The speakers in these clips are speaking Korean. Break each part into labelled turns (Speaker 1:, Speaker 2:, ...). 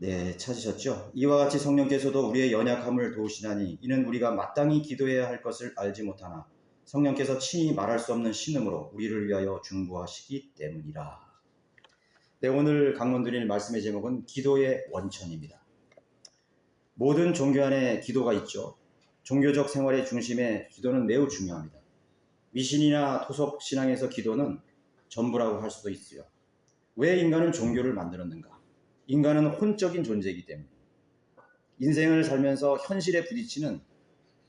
Speaker 1: 네, 찾으셨죠? 이와 같이 성령께서도 우리의 연약함을 도우시나니 이는 우리가 마땅히 기도해야 할 것을 알지 못하나 성령께서 친히 말할 수 없는 신음으로 우리를 위하여 중보하시기 때문이라. 네, 오늘 강론드릴 말씀의 제목은 기도의 원천입니다. 모든 종교 안에 기도가 있죠. 종교적 생활의 중심에 기도는 매우 중요합니다. 미신이나 토속 신앙에서 기도는 전부라고 할 수도 있어요. 왜 인간은 종교를 만들었는가? 인간은 혼적인 존재이기 때문에 인생을 살면서 현실에 부딪히는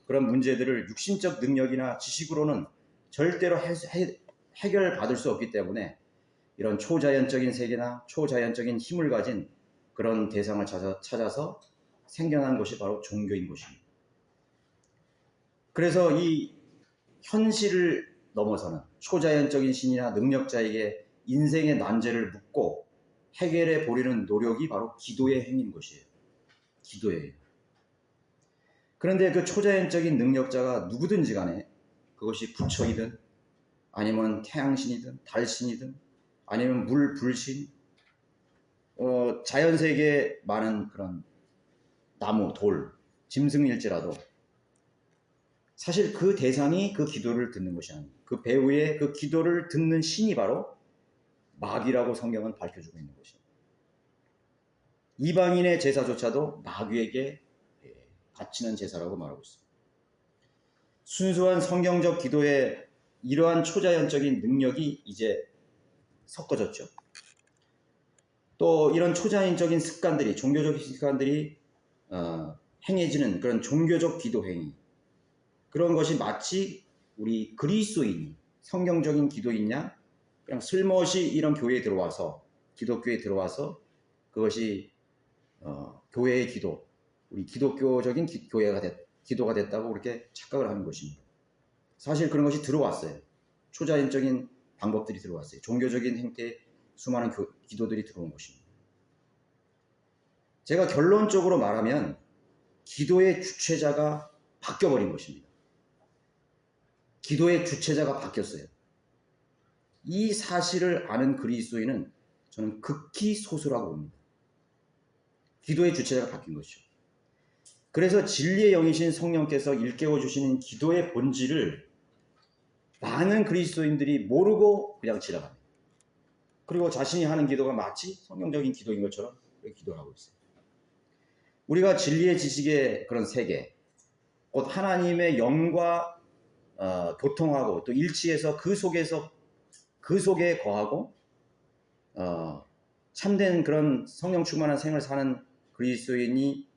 Speaker 1: 그런 문제들을 육신적 능력이나 지식으로는 절대로 해결받을 수 없기 때문에 이런 초자연적인 세계나 초자연적인 힘을 가진 그런 대상을 찾아서 생겨난 것이 바로 종교인 것입니다. 그래서 이 현실을 넘어서는 초자연적인 신이나 능력자에게 인생의 난제를 묻고 해결해 보려는 노력이 바로 기도의 행위인 것이에요. 기도예요. 그런데 그 초자연적인 능력자가 누구든지 간에 그것이 부처이든 아니면 태양신이든 달신이든 아니면 물불신, 자연세계에 많은 그런 나무, 돌, 짐승일지라도 사실 그 대상이 그 기도를 듣는 것이 아닙니다. 그 배우의 그 기도를 듣는 신이 바로 마귀라고 성경은 밝혀주고 있는 것입니다. 이방인의 제사조차도 마귀에게 바치는 제사라고 말하고 있습니다. 순수한 성경적 기도에 이러한 초자연적인 능력이 이제 섞어졌죠. 또 이런 초자연적인 습관들이, 종교적 습관들이 행해지는 그런 종교적 기도 행위, 그런 것이 마치 우리 그리스도인이 성경적인 기도인냐, 그냥 슬며시 이런 교회에 들어와서, 기독교에 들어와서 그것이 교회의 기도, 우리 기독교적인 기도가 됐다고 그렇게 착각을 하는 것입니다. 사실 그런 것이 들어왔어요. 초자연적인 방법들이 들어왔어요. 종교적인 행태의 수많은 기도들이 들어온 것입니다. 제가 결론적으로 말하면 기도의 주체자가 바뀌어버린 것입니다. 기도의 주체자가 바뀌었어요. 이 사실을 아는 그리스도인은 저는 극히 소수라고 봅니다. 기도의 주체자가 바뀐 것이죠. 그래서 진리의 영이신 성령께서 일깨워 주시는 기도의 본질을 많은 그리스도인들이 모르고 그냥 지나갑니다. 그리고 자신이 하는 기도가 마치 성경적인 기도인 것처럼 기도를 하고 있어요. 우리가 진리의 지식의 그런 세계, 곧 하나님의 영과 교통하고 또 일치해서 그 속에 거하고 참된 그런 성령 충만한 생을 사는 그리스도인이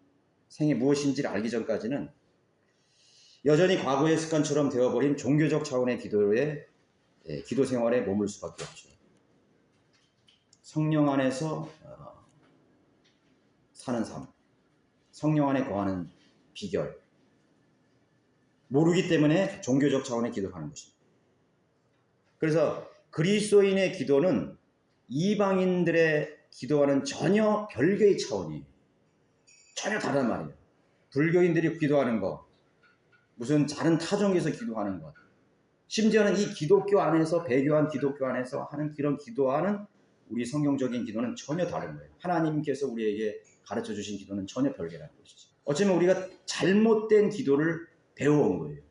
Speaker 1: 생이 무엇인지를 알기 전까지는 여전히 과거의 습관처럼 되어버린 종교적 차원의 기도 생활에 머물 수밖에 없죠. 성령 안에서 사는 삶, 성령 안에 거하는 비결, 모르기 때문에 종교적 차원의 기도를 하는 것입니다. 그래서 그리스도인의 기도는 이방인들의 기도와는 전혀 별개의 차원이에요. 전혀 다른 말이에요. 불교인들이 기도하는 것, 무슨 다른 타종에서 기도하는 것, 심지어는 이 기독교 안에서, 배교한 기독교 안에서 하는 그런 기도와는 우리 성경적인 기도는 전혀 다른 거예요. 하나님께서 우리에게 가르쳐 주신 기도는 전혀 별개라는 것이죠. 어쩌면 우리가 잘못된 기도를 배워온 거예요.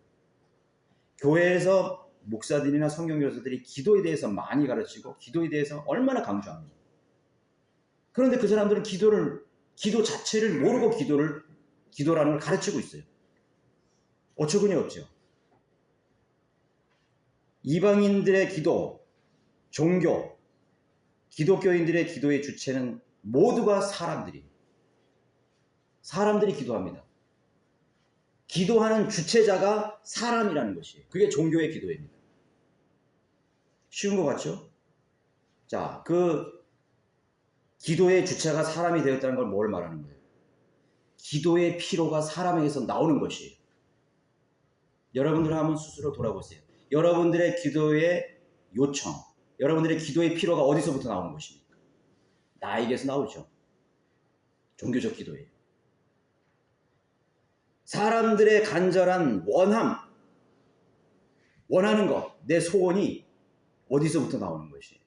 Speaker 1: 교회에서 목사들이나 성경교사들이 기도에 대해서 많이 가르치고 기도에 대해서 얼마나 강조합니다. 그런데 그 사람들은 기도 자체를 모르고 기도라는 걸 가르치고 있어요. 어처구니 없죠. 이방인들의 기도, 종교, 기독교인들의 기도의 주체는 모두가 사람들이 기도합니다. 기도하는 주체자가 사람이라는 것이에요. 그게 종교의 기도입니다. 쉬운 것 같죠? 자, 그 기도의 주체가 사람이 되었다는 걸 뭘 말하는 거예요? 기도의 피로가 사람에게서 나오는 것이에요. 여러분들 한번 스스로 돌아보세요. 여러분들의 기도의 요청, 여러분들의 기도의 피로가 어디서부터 나오는 것입니까? 나에게서 나오죠. 종교적 기도예요. 사람들의 간절한 원하는 것, 내 소원이 어디서부터 나오는 것이에요?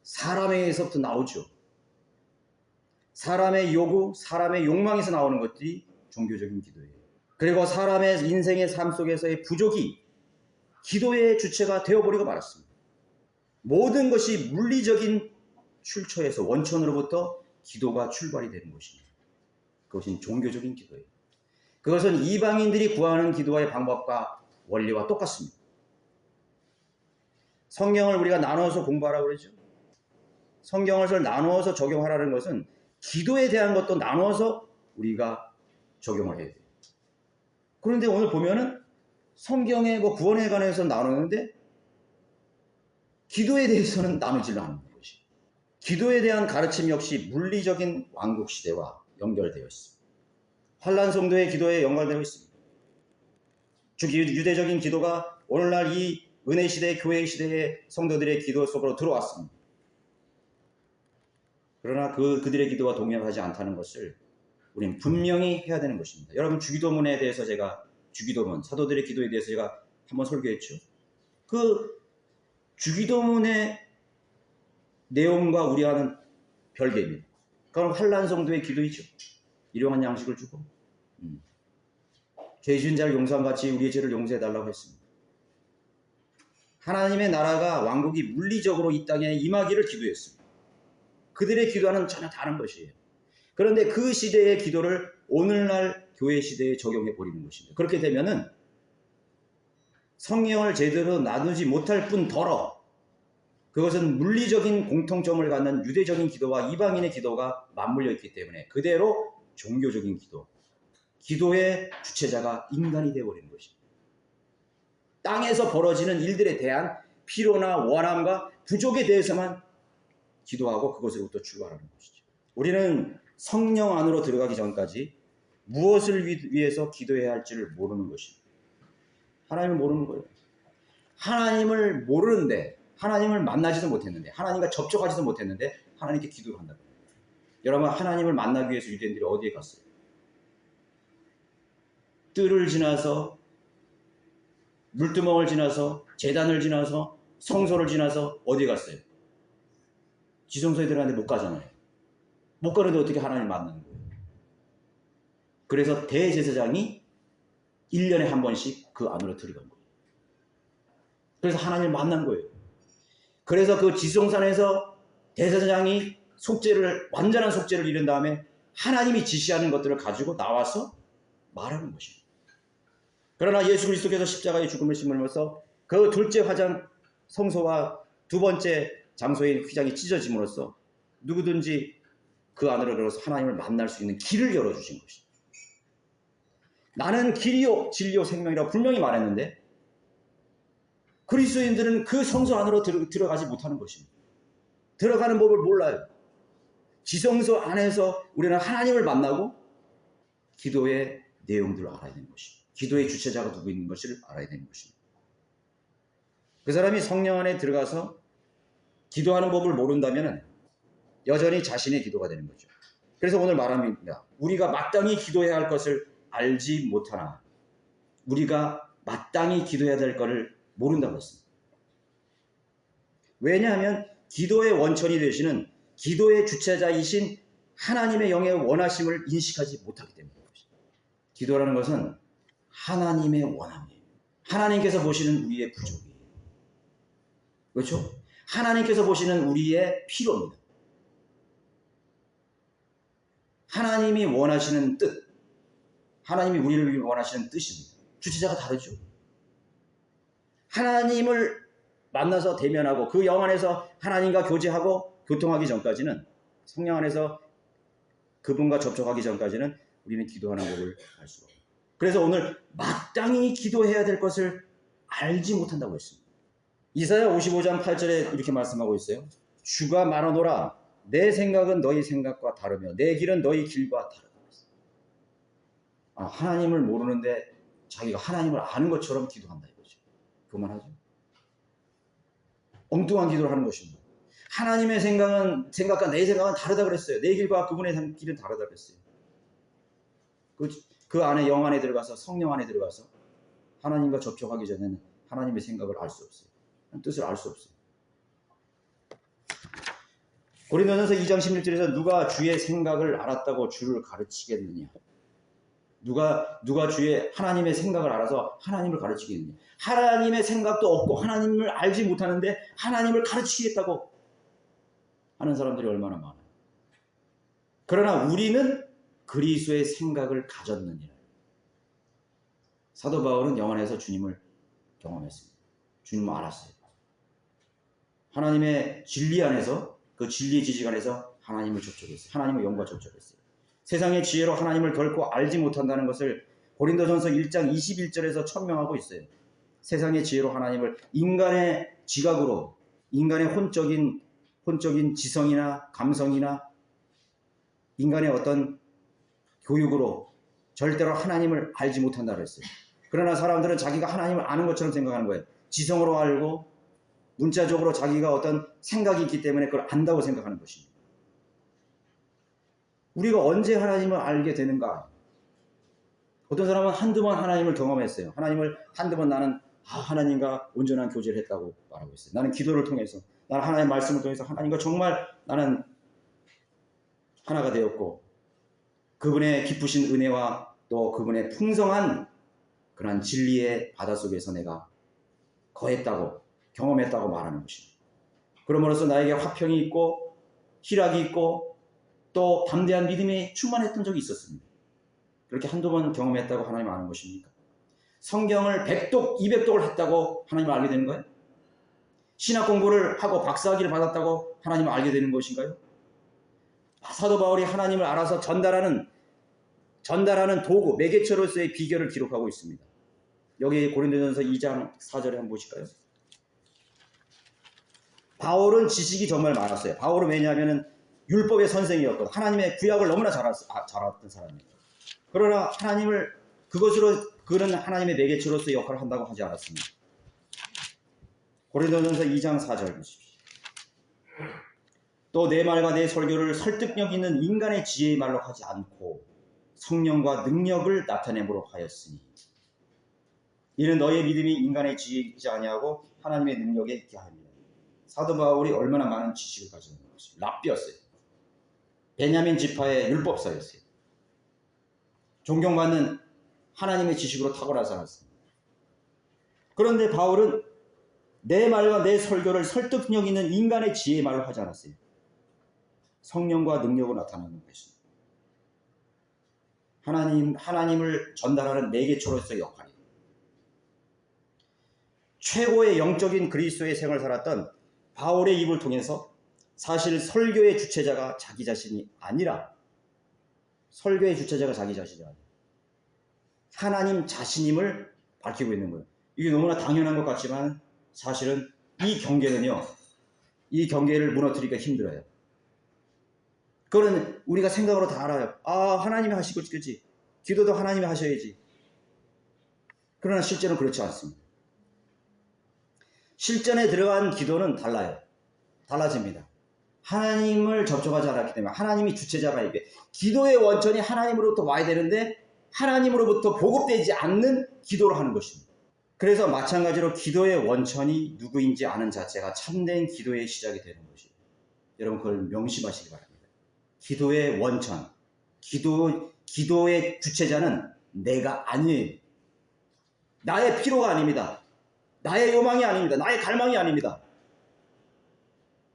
Speaker 1: 사람에게서부터 나오죠. 사람의 요구, 사람의 욕망에서 나오는 것들이 종교적인 기도예요. 그리고 사람의 인생의 삶 속에서의 부족이 기도의 주체가 되어버리고 말았습니다. 모든 것이 물리적인 출처에서 원천으로부터 기도가 출발이 되는 것입니다. 그것은 종교적인 기도예요. 그것은 이방인들이 구하는 기도의 방법과 원리와 똑같습니다. 성경을 우리가 나눠서 공부하라고 그러죠. 성경을 나누어서 적용하라는 것은 기도에 대한 것도 나눠서 우리가 적용을 해야 돼요. 그런데 오늘 보면은 성경의 구원에 관해서 나누는데 기도에 대해서는 나누질 않는 것이. 기도에 대한 가르침 역시 물리적인 왕국 시대와 연결되어 있습니다. 환란 성도의 기도에 연결되어 있습니다. 유대적인 기도가 오늘날 이 은혜 시대, 교회 시대의 성도들의 기도 속으로 들어왔습니다. 그러나 그들의 기도와 동일하지 않다는 것을 우리는 분명히 해야 되는 것입니다. 여러분, 주기도문에 대해서 제가 주기도문, 사도들의 기도에 대해서 제가 한번 설교했죠. 그 주기도문의 내용과 우리와는 별개입니다. 그건 환난 성도의 기도이죠. 일용한 양식을 주고 죄 지은 자를 용서한 같이 우리의 죄를 용서해달라고 했습니다. 하나님의 나라가 왕국이 물리적으로 이 땅에 임하기를 기도했습니다. 그들의 기도와는 전혀 다른 것이에요. 그런데 그 시대의 기도를 오늘날 교회 시대에 적용해 버리는 것입니다. 그렇게 되면은 성령을 제대로 나누지 못할 뿐더러 그것은 물리적인 공통점을 갖는 유대적인 기도와 이방인의 기도가 맞물려 있기 때문에 그대로 종교적인 기도, 기도의 주체자가 인간이 되어버리는 것입니다. 땅에서 벌어지는 일들에 대한 필요나 원함과 부족에 대해서만 기도하고 그것으로부터 출발하는 것이죠. 우리는 성령 안으로 들어가기 전까지 무엇을 위해서 기도해야 할지를 모르는 것입니다. 하나님을 모르는 거예요. 하나님을 모르는데, 하나님을 만나지도 못했는데, 하나님과 접촉하지도 못했는데 하나님께 기도를 한다고 해요. 여러분, 하나님을 만나기 위해서 유대인들이 어디에 갔어요? 뜰을 지나서, 물두멍을 지나서, 제단을 지나서, 성소를 지나서 어디에 갔어요? 지성소에 들어가는데 못 가잖아요. 못 가는데 어떻게 하나님을 만나는 거예요? 그래서 대제사장이 1년에 한 번씩 그 안으로 들어간 거예요. 그래서 하나님을 만난 거예요. 그래서 그 지성산에서 대제사장이 완전한 속죄를 이룬 다음에 하나님이 지시하는 것들을 가지고 나와서 말하는 것입니다. 그러나 예수 그리스도께서 십자가의 죽음을 심으면서 그 둘째 화장 성소와 두 번째 장소인 휘장이 찢어짐으로써 누구든지 그 안으로 들어서 하나님을 만날 수 있는 길을 열어주신 것입니다. 나는 길이요 진리요 생명이라고 분명히 말했는데 그리스도인들은 그 성소 안으로 들어가지 못하는 것입니다. 들어가는 법을 몰라요. 지성소 안에서 우리는 하나님을 만나고 기도의 내용들을 알아야 되는 것입니다. 기도의 주체자가 누구 있는 것을 알아야 되는 것입니다. 그 사람이 성령 안에 들어가서 기도하는 법을 모른다면 여전히 자신의 기도가 되는 거죠. 그래서 오늘 말합니다. 우리가 마땅히 기도해야 할 것을 알지 못하나 우리가 마땅히 기도해야 될 것을 모른다고 했습니다. 왜냐하면 기도의 원천이 되시는 기도의 주체자이신 하나님의 영의 원하심을 인식하지 못하기 때문입니다. 기도라는 것은 하나님의 원함이에요. 하나님께서 보시는 우리의 부족이에요. 그렇죠? 하나님께서 보시는 우리의 필요입니다. 하나님이 원하시는 뜻, 하나님이 우리를 원하시는 뜻입니다. 주체자가 다르죠. 하나님을 만나서 대면하고 그 영 안에서 하나님과 교제하고 교통하기 전까지는 성령 안에서 그분과 접촉하기 전까지는 우리는 기도하는 법을 알 수가 없어요. 그래서 오늘 마땅히 기도해야 될 것을 알지 못한다고 했습니다. 이사야 55장 8절에 이렇게 말씀하고 있어요. 주가 말하노라 내 생각은 너희 생각과 다르며 내 길은 너희 길과 다르다. 하나님을 모르는데 자기가 하나님을 아는 것처럼 기도한다 이거죠. 그만하죠. 엉뚱한 기도를 하는 것입니다. 하나님의 생각과 내 생각은 다르다 그랬어요. 내 길과 그분의 길은 다르다 그랬어요. 그 안에 영 안에 들어가서 성령 안에 들어가서 하나님과 접촉하기 전에는 하나님의 생각을 알 수 없어요. 뜻을 알 수 없어요. 고린도전서 2장 16절에서 누가 주의 생각을 알았다고 주를 가르치겠느냐. 누가 주의 하나님의 생각을 알아서 하나님을 가르치겠느냐. 하나님의 생각도 없고 하나님을 알지 못하는데 하나님을 가르치겠다고 하는 사람들이 얼마나 많아요. 그러나 우리는 그리스도의 생각을 가졌느니라. 사도 바울은 영원 안에서 주님을 경험했습니다. 주님을 알았어요. 하나님의 진리 안에서, 그 진리의 지식 안에서 하나님을 접촉했어요. 하나님의 영과 접촉했어요. 세상의 지혜로 하나님을 결코 알지 못한다는 것을 고린도전서 1장 21절에서 천명하고 있어요. 세상의 지혜로 하나님을 인간의 지각으로, 인간의 혼적인 지성이나 감성이나 인간의 어떤 교육으로 절대로 하나님을 알지 못한다고 했어요. 그러나 사람들은 자기가 하나님을 아는 것처럼 생각하는 거예요. 지성으로 알고 문자적으로 자기가 어떤 생각이 있기 때문에 그걸 안다고 생각하는 것입니다. 우리가 언제 하나님을 알게 되는가? 어떤 사람은 한두 번 하나님을 경험했어요. 하나님을 한두 번 나는 하나님과 온전한 교제를 했다고 말하고 있어요. 나는 기도를 통해서, 나는 하나님의 말씀을 통해서 하나님과 정말 나는 하나가 되었고 그분의 기쁘신 은혜와 또 그분의 풍성한 그런 진리의 바닷속에서 내가 거했다고, 경험했다고 말하는 것입니다. 그러므로써 나에게 화평이 있고 희락이 있고 또 담대한 믿음이 충만했던 적이 있었습니다. 그렇게 한두 번 경험했다고 하나님 아는 것입니까? 성경을 100독, 200독을 했다고 하나님을 알게 되는 거예요? 신학 공부를 하고 박사학위를 받았다고 하나님을 알게 되는 것인가요? 사도 바울이 하나님을 알아서 전달하는 도구, 매개체로서의 비결을 기록하고 있습니다. 여기 고린도전서 2장 4절에 한번 보실까요? 바울은 지식이 정말 많았어요. 바울은 왜냐하면 율법의 선생이었거든. 하나님의 구약을 너무나 잘 알았던 사람이에요. 그러나 그는 하나님의 매개체로서의 역할을 한다고 하지 않았습니다. 고린도전서 2장 4절 보십시오. 또 내 말과 내 설교를 설득력 있는 인간의 지혜의 말로 하지 않고 성령과 능력을 나타내므로 하였으니 이는 너의 믿음이 인간의 지혜에 있지 아니하고 하나님의 능력에 있게 합니다. 사도 바울이 얼마나 많은 지식을 가지고 있는 것입니다. 랍비였어요. 베냐민 지파의 율법사였어요. 존경받는 하나님의 지식으로 탁월한 사람이었습니다. 그런데 바울은 내 말과 내 설교를 설득력 있는 인간의 지혜의 말로 하지 않았어요. 성령과 능력으로 나타나는 것입니다. 하나님을 전달하는 매개체로서의 역할이에요. 최고의 영적인 그리스도의 생활을 살았던 바울의 입을 통해서 사실 설교의 주체자가 자기 자신이 아니라 하나님 자신임을 밝히고 있는 거예요. 이게 너무나 당연한 것 같지만 사실은 이 경계를 무너뜨리기가 힘들어요. 그거는 우리가 생각으로 다 알아요. 하나님이 하시고 그렇지. 기도도 하나님이 하셔야지. 그러나 실제는 그렇지 않습니다. 실전에 들어간 기도는 달라집니다. 하나님을 접촉하지 않았기 때문에 하나님이 주체자가 이게 기도의 원천이 하나님으로부터 와야 되는데 하나님으로부터 보급되지 않는 기도를 하는 것입니다. 그래서 마찬가지로 기도의 원천이 누구인지 아는 자체가 참된 기도의 시작이 되는 것이에요. 여러분 그걸 명심하시기 바랍니다. 기도의 원천, 기도의 주체자는 내가 아니에요. 나의 필요가 아닙니다. 나의 요망이 아닙니다. 나의 갈망이 아닙니다.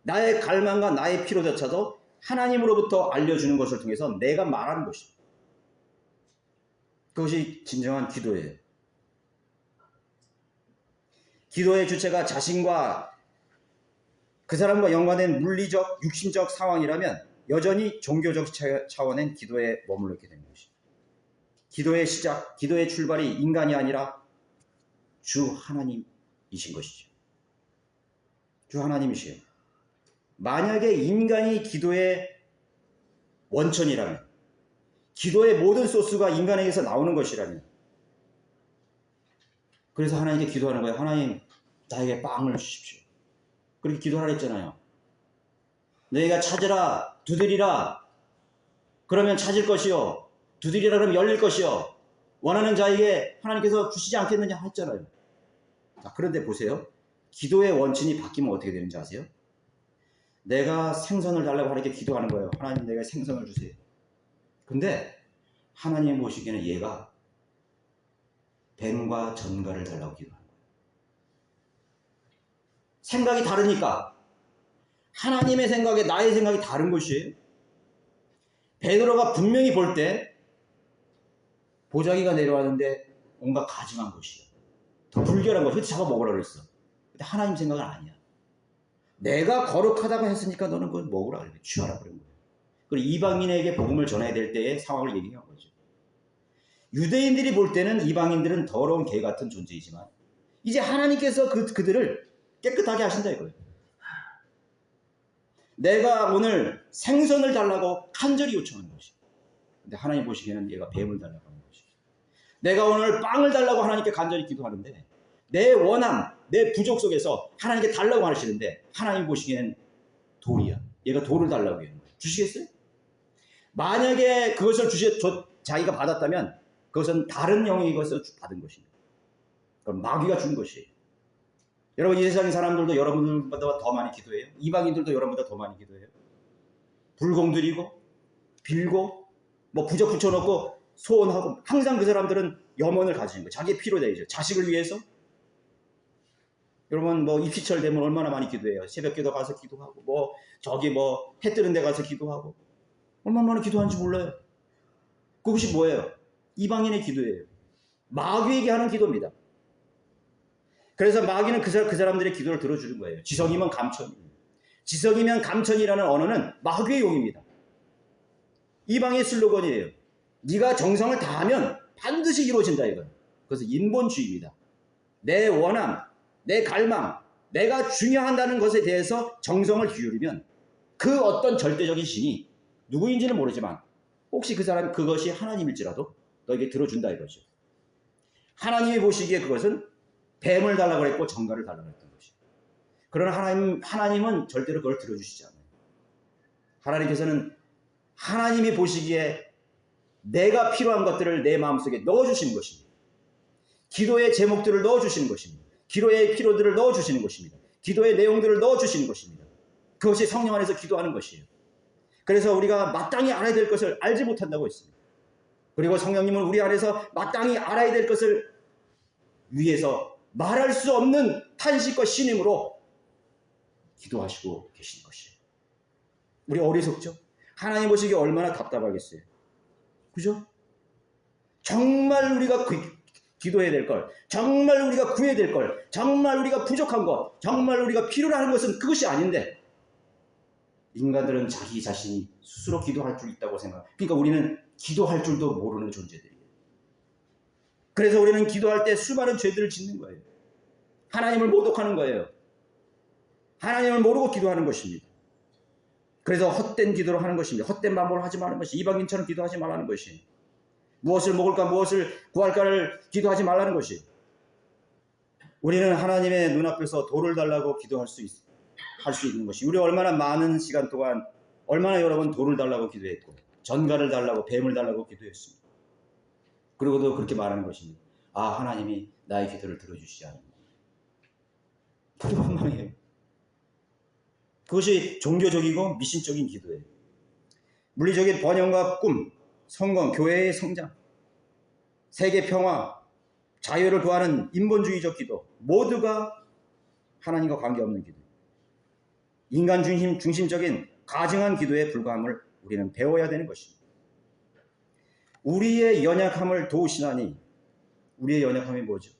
Speaker 1: 나의 갈망과 나의 필요조차도 하나님으로부터 알려주는 것을 통해서 내가 말하는 것입니다. 그것이 진정한 기도예요. 기도의 주체가 자신과 그 사람과 연관된 물리적, 육신적 상황이라면 여전히 종교적 차원의 기도에 머물러 있게 되는 것입니다. 기도의 시작, 기도의 출발이 인간이 아니라 주 하나님이신 것이죠. 주 하나님이시에요. 만약에 인간이 기도의 원천이라면, 기도의 모든 소스가 인간에게서 나오는 것이라면, 그래서 하나님께 기도하는 거예요. 하나님, 나에게 빵을 주십시오. 그렇게 기도하라 했잖아요. 너희가 찾으라, 두드리라. 그러면 찾을 것이요. 두드리라 그러면 열릴 것이요. 원하는 자에게 하나님께서 주시지 않겠느냐 했잖아요. 자, 그런데 보세요. 기도의 원천이 바뀌면 어떻게 되는지 아세요? 내가 생선을 달라고 하나님께 기도하는 거예요. 하나님, 내가 생선을 주세요. 근데 하나님이 보시기에는 얘가 뱀과 전갈을 달라고 기도하는 거예요. 생각이 다르니까. 하나님의 생각에 나의 생각이 다른 것이에요. 베드로가 분명히 볼 때 보자기가 내려왔는데 뭔가 가증한 것이에요. 더 불결한 것이 잡아먹으라고 그랬어. 근데 하나님 생각은 아니야. 내가 거룩하다고 했으니까 너는 그걸 먹으라 그래. 취하라 그런 거예요. 그리고 이방인에게 복음을 전해야 될 때의 상황을 얘기한 거죠. 유대인들이 볼 때는 이방인들은 더러운 개 같은 존재이지만 이제 하나님께서 그들을 깨끗하게 하신다 이거예요. 내가 오늘 생선을 달라고 간절히 요청하는 것이에요. 근데 하나님 보시기에는 얘가 뱀을 달라고 하는 것이에요. 내가 오늘 빵을 달라고 하나님께 간절히 기도하는데 내 원함, 내 부족 속에서 하나님께 달라고 하시는데 하나님 보시기에는 돌이야. 얘가 돌을 달라고 하는 거예요. 주시겠어요? 만약에 그것을 자기가 받았다면 그것은 다른 영의 것을 받은 것입니다. 그럼 마귀가 준 것이에요. 여러분, 이 세상의 사람들도 여러분들보다 더 많이 기도해요. 이방인들도 여러분보다 더 많이 기도해요. 불공 드리고 빌고 뭐 부적 붙여놓고 소원하고 항상 그 사람들은 염원을 가지는 거예요. 자기의 피로 되죠. 자식을 위해서. 여러분 뭐 이피철 되면 얼마나 많이 기도해요. 새벽기도 가서 기도하고 뭐 저기 뭐 해 뜨는 데 가서 기도하고 얼마나 많이 기도하는지 몰라요. 그것이 뭐예요? 이방인의 기도예요. 마귀에게 하는 기도입니다. 그래서 마귀는 그 사람들의 기도를 들어주는 거예요. 지성이면 감천입니다. 지성이면 감천이라는 언어는 마귀의 용입니다. 이방의 슬로건이에요. 네가 정성을 다하면 반드시 이루어진다 이거예요. 그래서 인본주의입니다. 내 원함, 내 갈망, 내가 중요한다는 것에 대해서 정성을 기울이면 그 어떤 절대적인 신이 누구인지는 모르지만 혹시 그 사람이 그것이 하나님일지라도 너에게 들어준다 이거죠. 하나님이 보시기에 그것은 뱀을 달라고 했고 전갈을 달라고 했던 것이에요. 그러나 하나님은 절대로 그걸 들어주시지 않아요. 하나님께서는 하나님이 보시기에 내가 필요한 것들을 내 마음속에 넣어주시는 것입니다. 기도의 제목들을 넣어주시는 것입니다. 기도의 필요들을 넣어주시는 것입니다. 기도의 내용들을 넣어주시는 것입니다. 그것이 성령 안에서 기도하는 것이에요. 그래서 우리가 마땅히 알아야 될 것을 알지 못한다고 했습니다. 그리고 성령님은 우리 안에서 마땅히 알아야 될 것을 위해서 말할 수 없는 탄식과 신임으로 기도하시고 계신 것이에요. 우리 어리석죠? 하나님 보시기에 얼마나 답답하겠어요. 그죠? 정말 우리가 기도해야 될 걸, 정말 우리가 구해야 될 걸, 정말 우리가 부족한 것, 정말 우리가 필요로 하는 것은 그것이 아닌데 인간들은 자기 자신이 스스로 기도할 줄 있다고 생각해요. 그러니까 우리는 기도할 줄도 모르는 존재들이에요. 그래서 우리는 기도할 때 수많은 죄들을 짓는 거예요. 하나님을 모독하는 거예요. 하나님을 모르고 기도하는 것입니다. 그래서 헛된 기도를 하는 것입니다. 헛된 방법을 하지 말라는 것이, 이방인처럼 기도하지 말라는 것이, 무엇을 먹을까 무엇을 구할까를 기도하지 말라는 것이. 우리는 하나님의 눈앞에서 돌을 달라고 기도할 수 있는 것이, 우리 얼마나 많은 시간 동안 얼마나 여러분 돌을 달라고 기도했고 전갈을 달라고 뱀을 달라고 기도했습니다. 그리고도 그렇게 말하는 것입니다. 아, 하나님이 나의 기도를 들어주시지 않는다. 그게 원망이에요. 그것이 종교적이고 미신적인 기도예요. 물리적인 번영과 꿈, 성공, 교회의 성장, 세계 평화, 자유를 구하는 인본주의적 기도, 모두가 하나님과 관계없는 기도, 인간 중심적인 가증한 기도에 불과함을 우리는 배워야 되는 것입니다. 우리의 연약함을 도우시나니, 우리의 연약함이 뭐죠?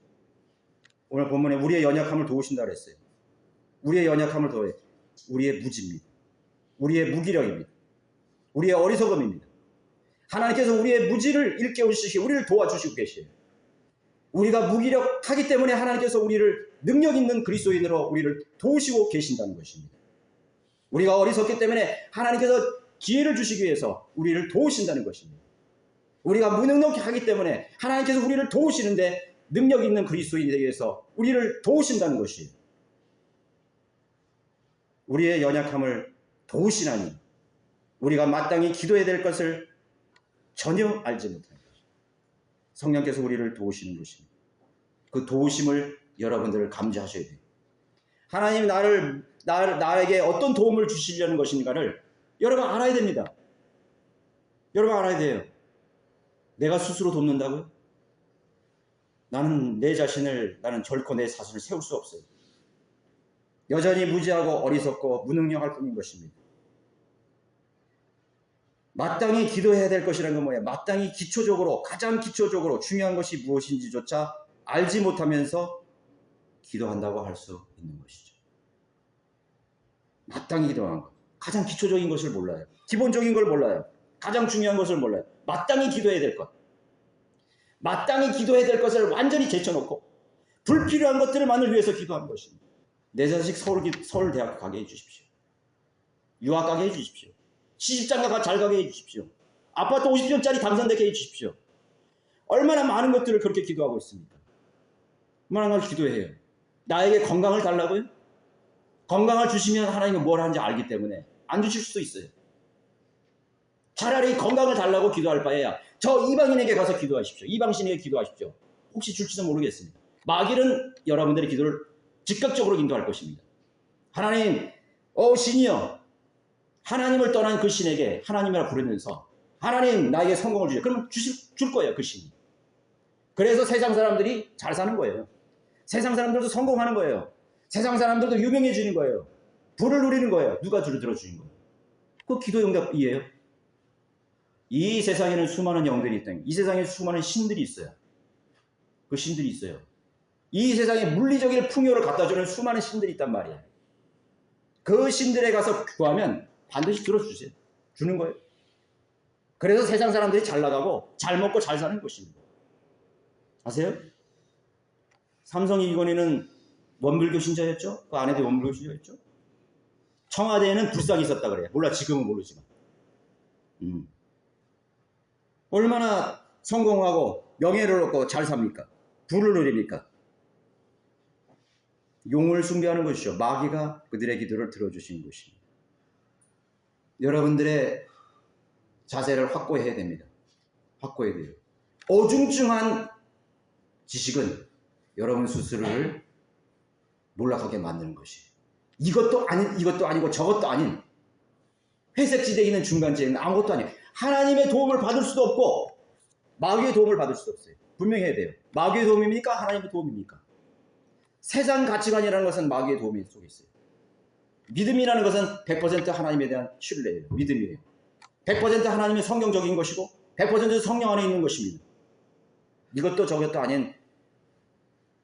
Speaker 1: 오늘 본문에 우리의 연약함을 도우신다 그랬어요. 우리의 연약함을 도우해. 우리의 무지입니다. 우리의 무기력입니다. 우리의 어리석음입니다. 하나님께서 우리의 무지를 일깨우시고 우리를 도와주시고 계세요. 우리가 무기력하기 때문에 하나님께서 우리를 능력 있는 그리스도인으로 우리를 도우시고 계신다는 것입니다. 우리가 어리석기 때문에 하나님께서 기회를 주시기 위해서 우리를 도우신다는 것입니다. 우리가 무능력하기 때문에 하나님께서 우리를 도우시는데 능력 있는 그리스도인에 의해서 우리를 도우신다는 것이에요. 우리의 연약함을 도우시나니 우리가 마땅히 기도해야 될 것을 전혀 알지 못하는 것입니다. 성령께서 우리를 도우시는 것입니다. 그 도우심을 여러분들 감지하셔야 돼요. 하나님이 나에게 어떤 도움을 주시려는 것인가를 여러분 알아야 됩니다. 여러분 알아야 돼요. 내가 스스로 돕는다고요? 나는 내 자신을, 나는 결코 내 자신을 세울 수 없어요. 여전히 무지하고 어리석고 무능력할 뿐인 것입니다. 마땅히 기도해야 될 것이라는 건 뭐예요? 마땅히 기초적으로, 가장 기초적으로 중요한 것이 무엇인지조차 알지 못하면서 기도한다고 할 수 있는 것이죠. 마땅히 기도하는 것. 가장 기초적인 것을 몰라요. 기본적인 걸 몰라요. 가장 중요한 것을 몰라요. 마땅히 기도해야 될 것. 마땅히 기도해야 될 것을 완전히 제쳐놓고 불필요한 것들만을 위해서 기도하는 것입니다. 내 자식 서울대학교 가게 해주십시오. 유학 가게 해주십시오. 시집장가 잘 가게 해주십시오. 아파트 50평짜리 당선되게 해주십시오. 얼마나 많은 것들을 그렇게 기도하고 있습니까? 얼마나 기도해요. 나에게 건강을 달라고요? 건강을 주시면 하나님은 뭘 하는지 알기 때문에 안 주실 수도 있어요. 차라리 건강을 달라고 기도할 바에야 저 이방인에게 가서 기도하십시오. 이방신에게 기도하십시오. 혹시 줄지도 모르겠습니다. 마귀는 여러분들의 기도를 즉각적으로 인도할 것입니다. 하나님, 신이여, 하나님을 떠난 그 신에게 하나님이라 부르면서 하나님 나에게 성공을 주세요. 그러면 줄 거예요, 그 신이. 그래서 세상 사람들이 잘 사는 거예요. 세상 사람들도 성공하는 거예요. 세상 사람들도 유명해지는 거예요. 부를 누리는 거예요. 누가 줄을 들어주는 거예요. 그 기도 응답이에요. 이 세상에는 수많은 영들이 있다. 이 세상에 수많은 신들이 있어요. 그 신들이 있어요. 이 세상에 물리적인 풍요를 갖다주는 수많은 신들이 있단 말이에요. 그 신들에 가서 구하면 반드시 들어주세요. 주는 거예요. 그래서 세상 사람들이 잘 나가고 잘 먹고 잘 사는 것입니다. 아세요? 삼성이 이건희는 원불교 신자였죠? 그 아내도 원불교 신자였죠? 청와대에는 불상이 있었다 그래요. 몰라, 지금은 모르지만. 얼마나 성공하고 명예를 얻고 잘 삽니까? 부를 누립니까? 용을 숭배하는 것이죠. 마귀가 그들의 기도를 들어주신 것입니다. 여러분들의 자세를 확고해야 됩니다. 확고해야 돼요. 어중중한 지식은 여러분 스스로를 몰락하게 만드는 것이에요. 이것도 아니고 저것도 아닌 회색지대에 있는 중간지대는 아무것도 아니에요. 하나님의 도움을 받을 수도 없고 마귀의 도움을 받을 수도 없어요. 분명히 해야 돼요. 마귀의 도움입니까? 하나님의 도움입니까? 세상 가치관이라는 것은 마귀의 도움이 속에 있어요. 믿음이라는 것은 100% 하나님에 대한 신뢰예요. 믿음이에요. 100% 하나님의 성경적인 것이고 100% 성령 안에 있는 것입니다. 이것도 저것도 아닌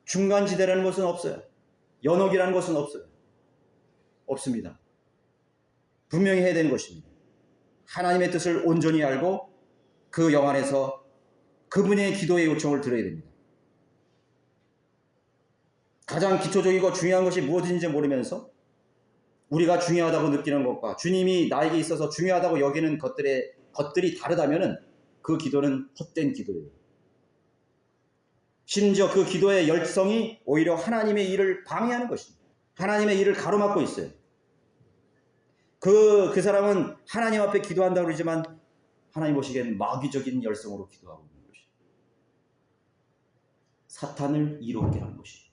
Speaker 1: 중간지대라는 것은 없어요. 연옥이라는 것은 없어요. 없습니다. 분명히 해야 되는 것입니다. 하나님의 뜻을 온전히 알고 그 영 안에서 그분의 기도의 요청을 들어야 됩니다. 가장 기초적이고 중요한 것이 무엇인지 모르면서 우리가 중요하다고 느끼는 것과 주님이 나에게 있어서 중요하다고 여기는 것들이 다르다면 그 기도는 헛된 기도예요. 심지어 그 기도의 열성이 오히려 하나님의 일을 방해하는 것입니다. 하나님의 일을 가로막고 있어요. 그 사람은 하나님 앞에 기도한다고 그러지만 하나님 보시기엔 마귀적인 열성으로 기도하고 있는 것이에요. 사탄을 이롭게 하는 것이에요.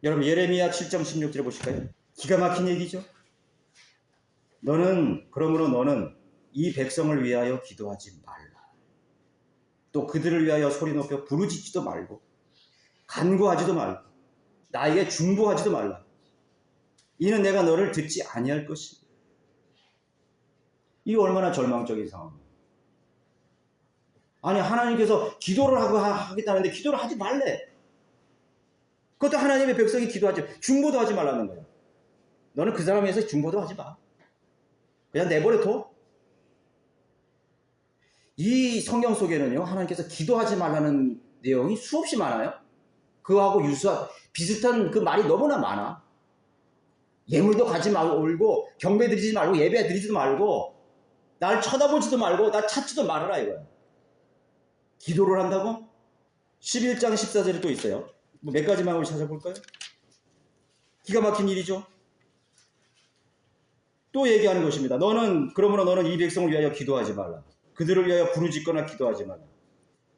Speaker 1: 여러분 예레미야 7장 16절에 보실까요? 기가 막힌 얘기죠. 그러므로 너는 이 백성을 위하여 기도하지 말라. 또 그들을 위하여 소리 높여 부르짖지도 말고 간구하지도 말고 나에게 중보하지도 말라. 이는 내가 너를 듣지 아니할 것이다. 이거 얼마나 절망적인 상황이에요. 아니 하나님께서 기도를 하겠다는데 기도를 하지 말래. 그것도 하나님의 백성이 기도하지 중보도 하지 말라는 거예요. 너는 그 사람에 대해서 중보도 하지 마. 그냥 내버려둬. 이 성경 속에는요 하나님께서 기도하지 말라는 내용이 수없이 많아요. 그거하고 비슷한 그 말이 너무나 많아. 예물도 가지 말고 경배 드리지 말고 예배 드리지도 말고 날 쳐다보지도 말고 날 찾지도 말아라 이거야. 기도를 한다고? 11장 14절에 또 있어요. 몇 가지만 우리 찾아볼까요? 기가 막힌 일이죠. 또 얘기하는 것입니다. 그러므로 너는 이 백성을 위하여 기도하지 말라. 그들을 위하여 부르짖거나 기도하지 말라.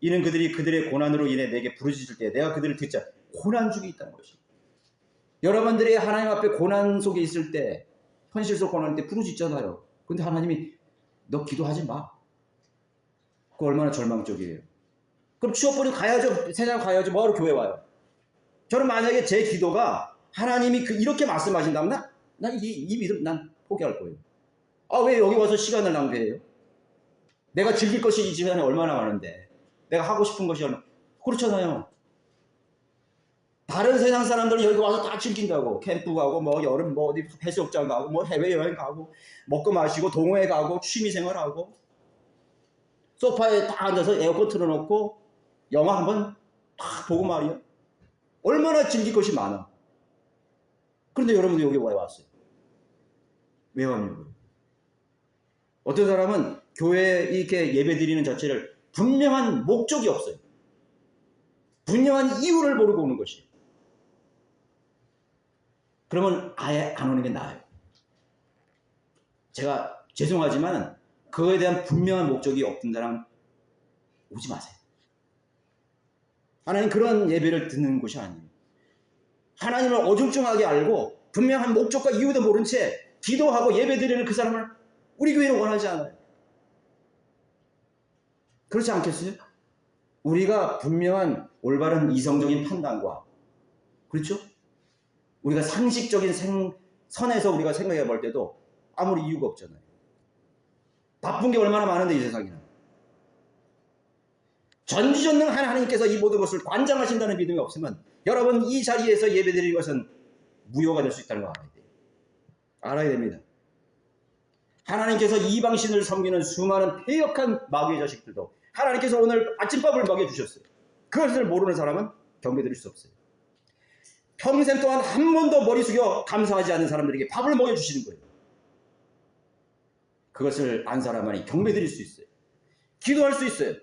Speaker 1: 이는 그들이 그들의 고난으로 인해 내게 부르짖을 때 내가 그들을 듣자. 고난 중에 있다는 것입니다. 여러분들이 하나님 앞에 고난 속에 있을 때, 현실 속 고난일 때 부르짖잖아요. 근데 하나님이 너 기도하지 마. 그거 얼마나 절망적이에요. 그럼 취업버리고 가야죠. 세상 가야죠. 뭐하러 교회 와요? 저는 만약에 제 기도가 하나님이 이렇게 말씀하신다면 난 이 믿음 난 포기할 거예요. 아, 왜 여기 와서 시간을 낭비해요? 내가 즐길 것이 이 집안에 얼마나 많은데, 내가 하고 싶은 것이 얼마나, 그렇잖아요. 다른 세상 사람들은 여기 와서 다 즐긴다고. 캠프 가고, 뭐, 여름, 뭐, 어디 해수욕장 가고, 뭐, 해외여행 가고, 먹고 마시고, 동호회 가고, 취미생활하고, 소파에 딱 앉아서 에어컨 틀어놓고, 영화 한번 딱 보고 말이야. 얼마나 즐길 것이 많아. 그런데 여러분도 여기 왜 왔어요? 왜 왔냐고요? 어떤 사람은 교회에 이렇게 예배 드리는 자체를 분명한 목적이 없어요. 분명한 이유를 모르고 오는 것이. 그러면 아예 안 오는 게 나아요. 제가 죄송하지만 그거에 대한 분명한 목적이 없던 사람 오지 마세요. 하나님 그런 예배를 듣는 곳이 아니에요. 하나님을 어중중하게 알고 분명한 목적과 이유도 모른 채 기도하고 예배 드리는 그 사람을 우리 교회는 원하지 않아요. 그렇지 않겠어요? 우리가 분명한 올바른 이성적인 판단과, 그렇죠? 우리가 상식적인 선에서 우리가 생각해 볼 때도 아무리 이유가 없잖아요. 바쁜 게 얼마나 많은데 이 세상에는. 전지전능한 하나님께서 이 모든 것을 관장하신다는 믿음이 없으면 여러분 이 자리에서 예배드리는 것은 무효가 될 수 있다는 거 알아야 돼요. 알아야 됩니다. 하나님께서 이방신을 섬기는 수많은 패역한 마귀의 자식들도 하나님께서 오늘 아침밥을 먹여주셨어요. 그것을 모르는 사람은 경배드릴 수 없어요. 평생 동안 한 번도 머리 숙여 감사하지 않는 사람들에게 밥을 먹여주시는 거예요. 그것을 안 사람만이 경배드릴 수 있어요. 기도할 수 있어요.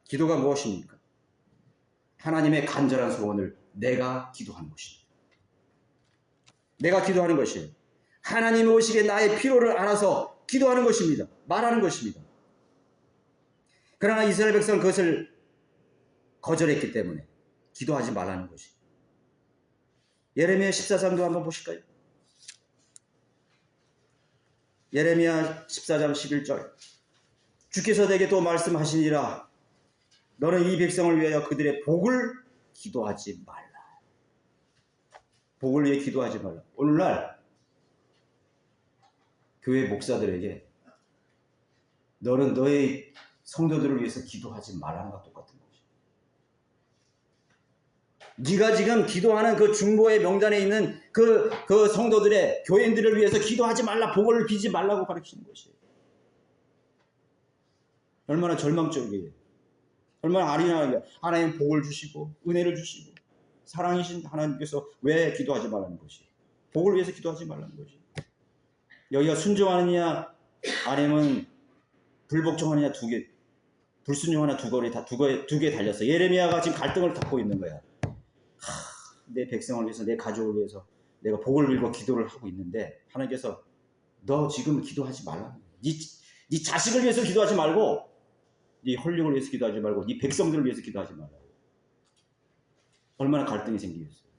Speaker 1: 기도가 무엇입니까? 하나님의 간절한 소원을 내가 기도하는 것입니다. 내가 기도하는 것이에요. 하나님 오시기에 나의 필요를 알아서 기도하는 것입니다. 말하는 것입니다. 그러나 이스라엘 백성은 그것을 거절했기 때문에 기도하지 말라는 것이. 예레미야 14장도 한번 보실까요? 예레미야 14장 11절. 주께서 내게 또 말씀하시니라. 너는 이 백성을 위하여 그들의 복을 기도하지 말라. 복을 위해 기도하지 말라. 오늘날 교회 목사들에게 너는 너의 성도들을 위해서 기도하지 말라는 것과 똑같은 것이야. 네가 지금 기도하는 그 중보의 명단에 있는 그 성도들의 교인들을 위해서 기도하지 말라, 복을 비지 말라고 가르치는 것이에요. 얼마나 절망적이에요. 얼마나 아리나하게 하나님 복을 주시고 은혜를 주시고 사랑이신 하나님께서 왜 기도하지 말라는 것이, 복을 위해서 기도하지 말라는 것이. 여기가 순종하느냐 아니면 불복종하느냐 두 개, 불순종하나 두 개 달렸어. 예레미야가 지금 갈등을 겪고 있는 거야. 내 백성을 위해서, 내 가족을 위해서 내가 복을 빌고 기도를 하고 있는데 하나님께서 너 지금 기도하지 말라. 네 자식을 위해서 기도하지 말고, 네 혈육을 위해서 기도하지 말고, 네 백성들을 위해서 기도하지 말라고. 얼마나 갈등이 생기겠어요.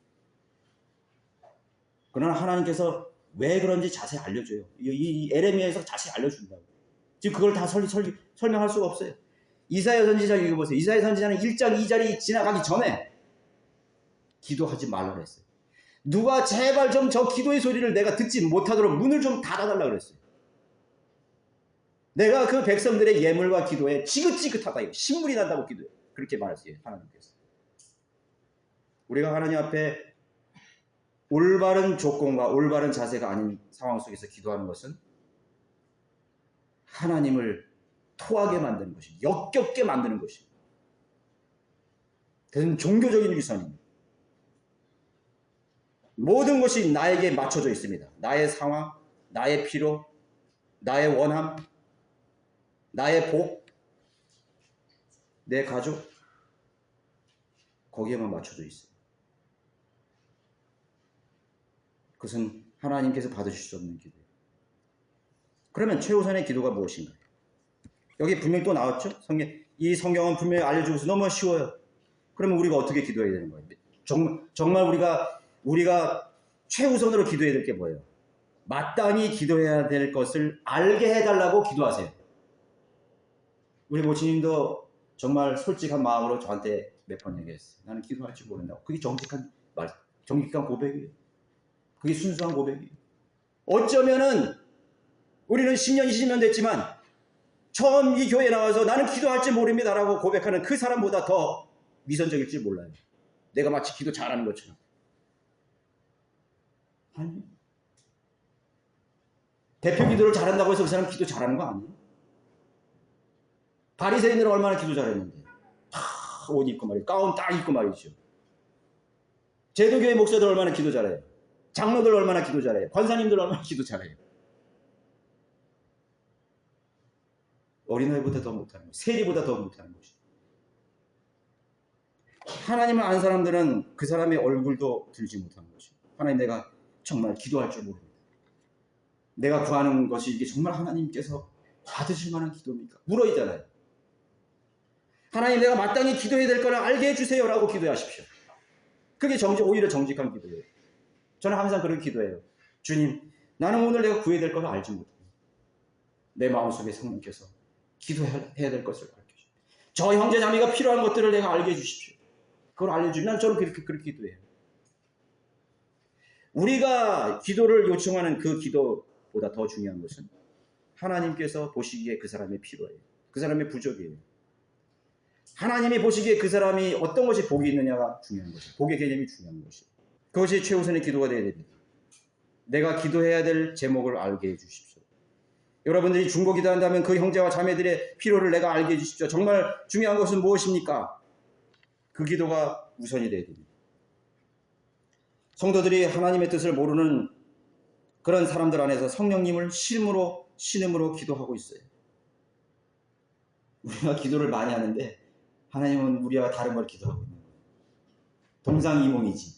Speaker 1: 그러나 하나님께서 왜 그런지 자세히 알려줘요. 이 예레미야에서 자세히 알려준다고. 지금 그걸 다 설명할 수가 없어요. 이사야 선지자 읽어보세요. 이사야 선지자는 1장 2절이 지나가기 전에 기도하지 말라고 그랬어요. 누가 제발 좀 저 기도의 소리를 내가 듣지 못하도록 문을 좀 닫아달라고 그랬어요. 내가 그 백성들의 예물과 기도에 지긋지긋하다, 신물이 난다고 기도해. 그렇게 말했어요. 하나님께서. 우리가 하나님 앞에 올바른 조건과 올바른 자세가 아닌 상황 속에서 기도하는 것은 하나님을 토하게 만드는 것이, 역겹게 만드는 것이. 그것은 종교적인 위선입니다. 모든 것이 나에게 맞춰져 있습니다. 나의 상황, 나의 필요, 나의 원함, 나의 복, 내 가족, 거기에만 맞춰져 있어요. 그것은 하나님께서 받으실 수 없는 기도예요. 그러면 최우선의 기도가 무엇인가요? 여기 분명히 또 나왔죠? 이 성경은 분명히 알려주고서 너무 쉬워요. 그러면 우리가 어떻게 기도해야 되는 거예요? 정말 우리가 최우선으로 기도해야 될 게 뭐예요? 마땅히 기도해야 될 것을 알게 해달라고 기도하세요. 우리 모친님도 정말 솔직한 마음으로 저한테 몇 번 얘기했어요. 나는 기도할 줄 모른다고. 그게 정직한 말, 정직한 고백이에요. 그게 순수한 고백이에요. 어쩌면은 우리는 10년, 20년 됐지만 처음 이 교회에 나와서 나는 기도할 줄 모릅니다라고 고백하는 그 사람보다 더 위선적일지 몰라요. 내가 마치 기도 잘하는 것처럼. 아니, 대표 기도를 잘한다고 해서 그 사람 기도 잘하는 거 아니에요? 바리새인들은 얼마나 기도 잘했는데 다 옷 입고 말이죠. 가운 딱 입고 말이죠. 제도교회 목사들 얼마나 기도 잘해요. 장로들 얼마나 기도 잘해요. 권사님들 얼마나 기도 잘해요. 어린아이보다 더 못하는 거예요. 세리보다 더 못하는 것이죠. 하나님을 아는 사람들은 그 사람의 얼굴도 들지 못하는 것이죠. 하나님, 내가 정말 기도할 줄 모릅니다. 내가 구하는 것이 이게 정말 하나님께서 받으실 만한 기도입니까? 물어있잖아요. 하나님, 내가 마땅히 기도해야 될 거를 알게 해주세요 라고 기도하십시오. 그게 오히려 정직한 기도예요. 저는 항상 그렇게 기도해요. 주님, 나는 오늘 내가 구해야 될 거를 알지 못합니다. 내 마음속에 성령께서 기도해야 될 것을 알게 해주십시오. 저 형제 자매가 필요한 것들을 내가 알게 해주십시오. 그걸 알려주면 저는 그렇게 기도해요. 우리가 기도를 요청하는 그 기도보다 더 중요한 것은 하나님께서 보시기에 그 사람이 필요해요. 그 사람의 부족이에요. 하나님이 보시기에 그 사람이 어떤 것이 복이 있느냐가 중요한 것이에요. 복의 개념이 중요한 것이에요. 그것이 최우선의 기도가 되어야 됩니다. 내가 기도해야 될 제목을 알게 해주십시오. 여러분들이 중보 기도한다면 그 형제와 자매들의 필요를 내가 알게 해주십시오. 정말 중요한 것은 무엇입니까? 그 기도가 우선이 되어야 됩니다. 성도들이 하나님의 뜻을 모르는 그런 사람들 안에서 성령님을 신음으로 기도하고 있어요. 우리가 기도를 많이 하는데 하나님은 우리와 다른 걸 기도하고 있는 거예요. 동상이몽이지.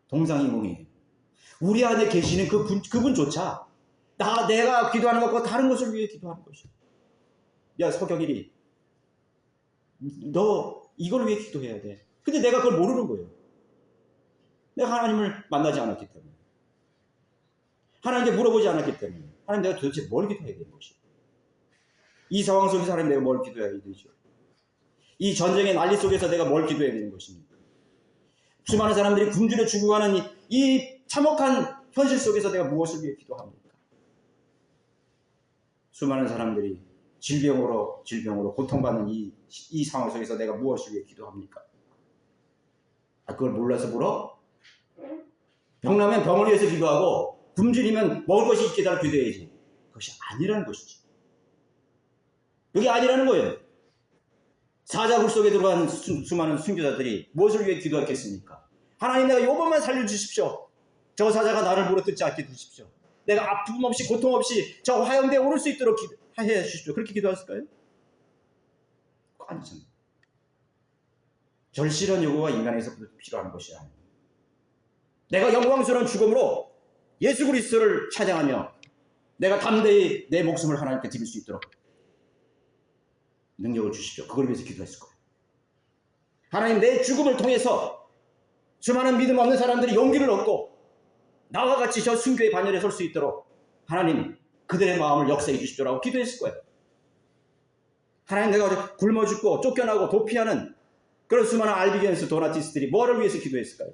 Speaker 1: 동상이몽이에요. 우리 안에 계시는 그분조차 내가 기도하는 것과 다른 것을 위해 기도하는 것이야. 야, 서경일이, 너 이걸 위해 기도해야 돼. 근데 내가 그걸 모르는 거예요. 내가 하나님을 만나지 않았기 때문에. 하나님께 물어보지 않았기 때문에. 하나님, 내가 도대체 뭘 기도해야 되는 것이야? 이 상황 속에서 하나님, 내가 뭘 기도해야 되죠? 이 전쟁의 난리 속에서 내가 뭘 기도해야 되는 것입니까? 수많은 사람들이 굶주려 죽어가는 이 참혹한 현실 속에서 내가 무엇을 위해 기도합니까? 수많은 사람들이 질병으로 고통받는 이 상황 속에서 내가 무엇을 위해 기도합니까? 그걸 몰라서 물어? 병나면 병을 위해서 기도하고 굶주리면 먹을 것이 있게 달라 기도해야지. 그것이 아니라는 것이지. 그게 아니라는 거예요. 사자굴 속에 들어간 수많은 순교자들이 무엇을 위해 기도했겠습니까? 하나님, 내가 요번만 살려주십시오. 저 사자가 나를 물어뜯지 않게 두십시오. 내가 아픔 없이 고통 없이 저 화염대에 오를 수 있도록 해 주십시오. 그렇게 기도했을까요? 아니잖아요. 절실한 요구가 인간에서부터 필요한 것이 아니에요. 내가 영광스러운 죽음으로 예수 그리스도를 찬양하며 내가 담대히 내 목숨을 하나님께 드릴 수 있도록 능력을 주십시오. 그걸 위해서 기도했을 거예요. 하나님, 내 죽음을 통해서 수많은 믿음 없는 사람들이 용기를 얻고 나와 같이 저 순교의 반열에 설 수 있도록 하나님, 그들의 마음을 역사해 주십시오라고 기도했을 거예요. 하나님, 내가 굶어 죽고 쫓겨나고 도피하는 그런 수많은 알비겐스 도나티스들이 뭐를 위해서 기도했을까요?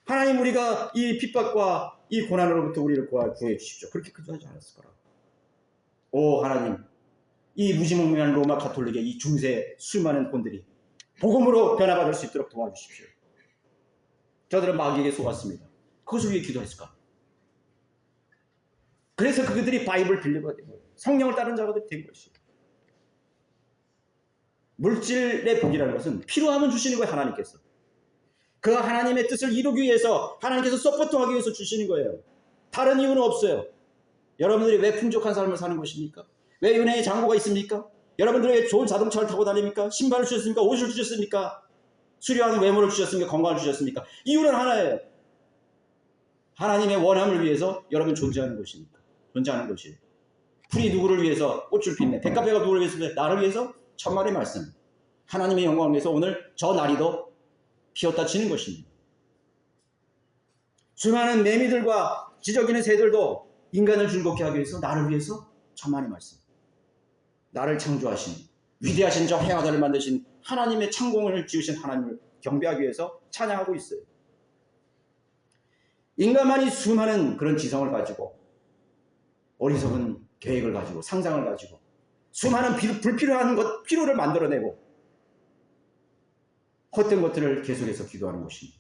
Speaker 1: 하나님, 우리가 이 핍박과 이 고난으로부터 우리를 구해 주십시오. 그렇게 기도하지 않았을 거라고. 오 하나님, 이 무지몽매한 로마 가톨릭의 이 중세 수많은 본들이 복음으로 변화받을 수 있도록 도와주십시오. 저들은 마귀에게 속았습니다. 그것을 위해 기도했을까? 그래서 그들이 바이블 빌리버가 된 거예요. 성령을 따른 자가 된 것이에요. 물질의 복이라는 것은 필요하면 주시는 거예요. 하나님께서. 그 하나님의 뜻을 이루기 위해서 하나님께서 서포트하기 위해서 주시는 거예요. 다른 이유는 없어요. 여러분들이 왜 풍족한 삶을 사는 것입니까? 왜 은혜의 장고가 있습니까? 여러분들이 왜 좋은 자동차를 타고 다닙니까? 신발을 주셨습니까? 옷을 주셨습니까? 수려한 외모를 주셨습니까? 건강을 주셨습니까? 이유는 하나예요. 하나님의 원함을 위해서 여러분 존재하는 것입니까? 존재하는 것이에요. 풀이 누구를 위해서 꽃을 핀네? 백합배가 누구를 위해서? 나를 위해서? 천만의 말씀. 하나님의 영광을 위해서 오늘 저 나리도 피었다 치는 것입니다. 수많은 매미들과 지저귀는 새들도 인간을 즐겁게 하기 위해서 나를 위해서 천만의 말씀, 나를 창조하신 위대하신 저 해와 달을 만드신 하나님의 창공을 지으신 하나님을 경배하기 위해서 찬양하고 있어요. 인간만이 수많은 그런 지성을 가지고 어리석은 계획을 가지고 상상을 가지고 수많은 불필요한 필요를 만들어내고 헛된 것들을 계속해서 기도하는 것입니다.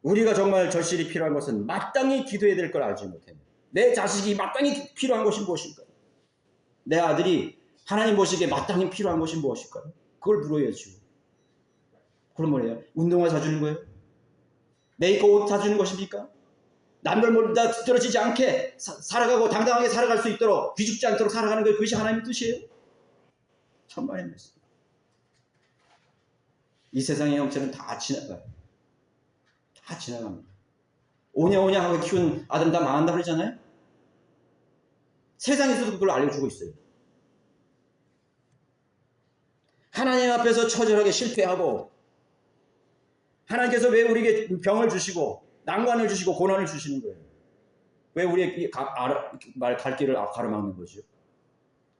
Speaker 1: 우리가 정말 절실히 필요한 것은 마땅히 기도해야 될 걸 알지 못합니다. 내 자식이 마땅히 필요한 것이 무엇일까요? 내 아들이 하나님 보시기에 마땅히 필요한 것이 무엇일까요? 그걸 물어야죠. 그럼 뭐예요? 운동화 사주는 거예요? 메이크업 옷 사주는 것입니까? 남들 몰다 뒤떨어지지 않게 살아가고 당당하게 살아갈 수 있도록 뒤죽지 않도록 살아가는 것, 그것이 하나님의 뜻이에요? 천만의 말씀. 이 세상의 형체는 다 지나가요. 다 지나갑니다. 오냐오냐 하고 키운 아들 다 망한다 그러잖아요. 세상에서도 그걸 알려주고 있어요. 하나님 앞에서 처절하게 실패하고 하나님께서 왜 우리에게 병을 주시고 난관을 주시고 고난을 주시는 거예요? 왜 우리의 갈 길을 가로막는 거죠?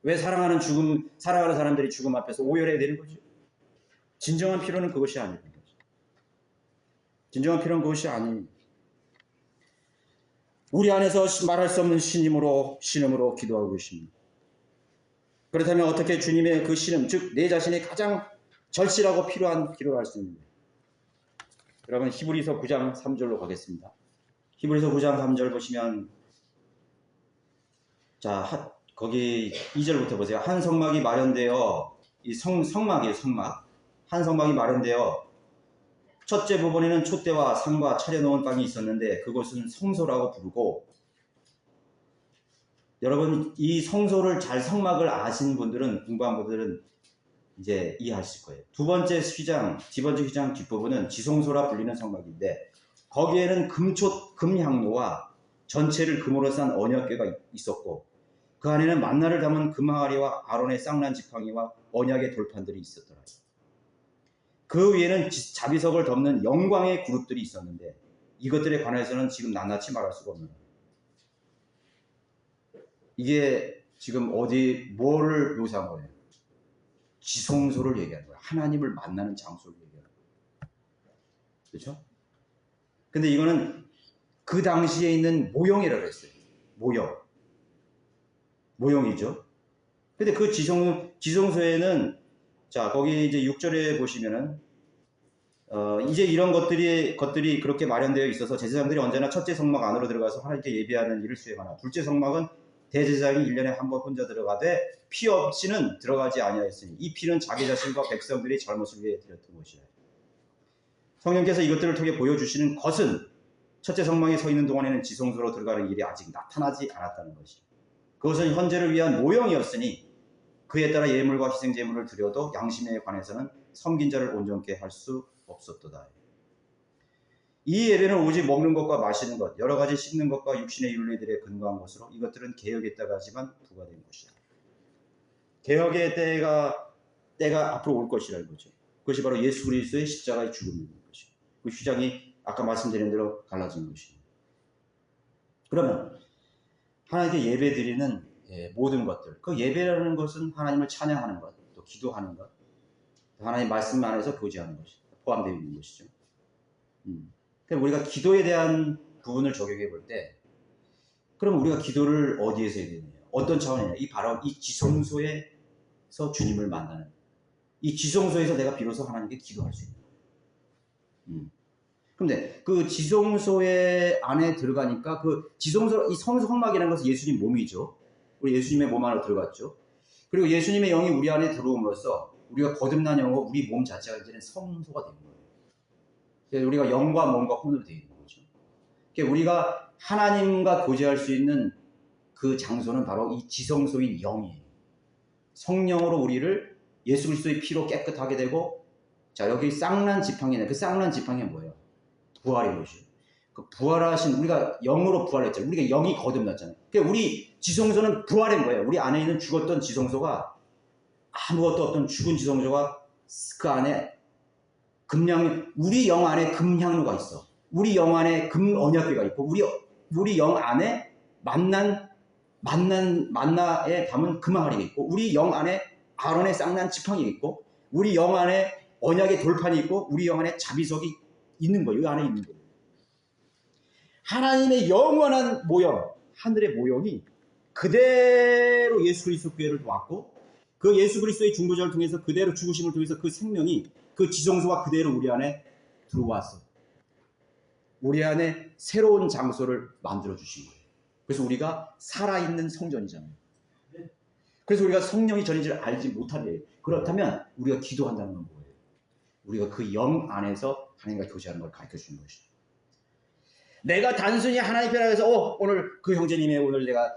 Speaker 1: 왜 사랑하는 사람들이 죽음 앞에서 오열해야 되는 거죠? 진정한 필요는 그것이 아닙니다. 진정한 필요는 그것이 아닙니다. 우리 안에서 말할 수 없는 신음으로 기도하고 계십니다. 그렇다면 어떻게 주님의 그 신음, 즉 내 자신이 가장 절실하고 필요한 기도를 할 수 있는가? 여러분 히브리서 9장 3절로 가겠습니다. 히브리서 9장 3절 보시면 자 거기 2절부터 보세요. 한 성막이 마련되어 이 성막이에요. 성막. 한 성막이 마련되어 첫째 부분에는 촛대와 상과 차려놓은 땅이 있었는데 그것은 성소라고 부르고, 여러분 이 성소를 성막을 아신 분들은, 공부한 분들은 이제 이해하실 거예요. 두 번째 휘장 뒷부분은 지성소라 불리는 성막인데 거기에는 금향로와 전체를 금으로 싼 언약궤가 있었고 그 안에는 만나를 담은 금항아리와 아론의 쌍난 지팡이와 언약의 돌판들이 있었더라. 그 위에는 자비석을 덮는 영광의 그룹들이 있었는데 이것들에 관해서는 지금 낱낱이 말할 수가 없는 거예요. 이게 지금 뭐를 묘사한 거예요? 지성소를 얘기하는 거예요. 하나님을 만나는 장소를 얘기하는 거예요. 그렇죠? 근데 이거는 그 당시에 있는 모형이라고 했어요. 모형이죠. 근데 그 지성소에는 자 거기 이제 6절에 보시면은 이제 이런 것들이 그렇게 마련되어 있어서 제사장들이 언제나 첫째 성막 안으로 들어가서 하나님께 예배하는 일을 수행하나 둘째 성막은 대제사장이 1년에 한 번 혼자 들어가되 피 없이는 들어가지 아니하였으니 이 피는 자기 자신과 백성들의 잘못을 위해 드렸던 것이라. 성령께서 이것들을 통해 보여주시는 것은 첫째 성막에 서 있는 동안에는 지성소로 들어가는 일이 아직 나타나지 않았다는 것이. 그것은 현재를 위한 모형이었으니 그에 따라 예물과 희생제물을 드려도 양심에 관해서는 섬긴 자를 온전케 할 수 없었도다. 이 예배는 오직 먹는 것과 마시는 것, 여러 가지 씹는 것과 육신의 윤리들에 근거한 것으로 이것들은 개혁의 때가 하지만 부과된 것이다. 개혁의 때가 앞으로 올 것이라는 거죠. 그것이 바로 예수 그리스도의 십자가의 죽음인 것이죠. 그 휘장이 아까 말씀드린 대로 갈라진 것입니다. 그러면 하나님께 예배드리는 모든 것들, 그 예배라는 것은 하나님을 찬양하는 것, 또 기도하는 것, 하나님 말씀 안에서 교제하는 것이 포함되어 있는 것이죠. 그럼 우리가 기도에 대한 부분을 적용해 볼 때, 그럼 우리가 기도를 어디에서 해야 되느냐? 어떤 차원이냐? 바로 이 지성소에서 주님을 만나는, 이 지성소에서 내가 비로소 하나님께 기도할 수 있는 거예요. 근데 그 지성소의 안에 들어가니까 그 지성소, 이 성막이라는 것은 예수님 몸이죠. 우리 예수님의 몸 안으로 들어갔죠. 그리고 예수님의 영이 우리 안에 들어옴으로써 우리가 거듭난 영으로 우리 몸 자체가 이제는 성소가 되는 거예요. 그래서 우리가 영과 몸과 혼으로 되어 있는 거죠. 그러니까 우리가 하나님과 교제할 수 있는 그 장소는 바로 이 지성소인 영이에요. 성령으로 우리를 예수 그리스도의 피로 깨끗하게 되고, 자 여기 쌍난 지팡이네. 그 쌍난 지팡이가 뭐예요? 부활의 것이에요. 그 부활하신, 우리가 영으로 부활했잖아요. 우리가 영이 거듭났잖아요. 그러니까 우리 지성소는 부활인 거예요. 우리 안에 있는 죽었던 지성소가, 아무것도 없던 죽은 지성소가 그 안에 우리 영 안에 금향로가 있어. 우리 영 안에 금언약궤가 있고, 우리 영 안에 만나에 담은 금항아리가 있고, 우리 영 안에 아론의 쌍난 지팡이가 있고, 우리 영 안에 언약의 돌판이 있고, 우리 영 안에 자비석이 있는 거예요. 이 안에 있는 거예요. 하나님의 영원한 모형, 하늘의 모형이 그대로 예수 그리스도 교회를 왔고, 그 예수 그리스도의 중보자를 통해서 그대로 죽으심을 통해서 그 생명이 그 지성소가 그대로 우리 안에 들어왔어. 우리 안에 새로운 장소를 만들어 주신 거예요. 그래서 우리가 살아있는 성전이잖아요. 그래서 우리가 성령이 전인 줄 알지 못하네요. 그렇다면 우리가 기도한다는 건 뭐예요? 우리가 그 영 안에서 하나님과 교제하는 걸 가르쳐 주는 것이죠. 내가 단순히 하나님 편에 가서 오늘 그 형제님의 오늘 내가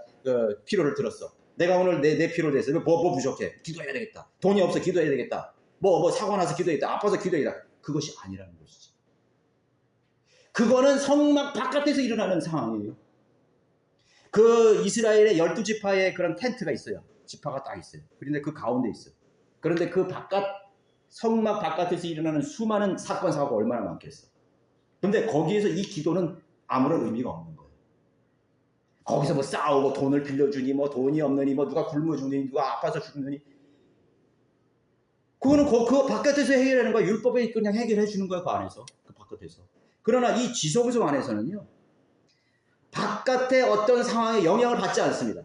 Speaker 1: 필요를 들었어. 내가 오늘 내 필요를 했어. 뭐 부족해. 기도해야 되겠다. 돈이 없어. 기도해야 되겠다. 뭐 사고 나서 기도해야겠다. 아파서 기도해야겠다. 그것이 아니라는 것이지. 그거는 성막 바깥에서 일어나는 상황이에요. 그 이스라엘의 12지파의 그런 텐트가 있어요. 지파가 딱 있어요. 그런데 그 가운데 있어요. 그런데 그 성막 바깥에서 일어나는 수많은 사건, 사고가 얼마나 많겠어. 그런데 거기에서 이 기도는 아무런 의미가 없는 거예요. 거기서 뭐 싸우고 돈을 빌려주니, 뭐 돈이 없느니, 뭐 누가 굶어 죽느니, 누가 아파서 죽느니. 그거는 그 바깥에서 해결하는 거야. 율법에 그냥 해결해 주는 거야. 그 안에서. 그 바깥에서. 그러나 이 지성소 안에서는요. 바깥에 어떤 상황에 영향을 받지 않습니다.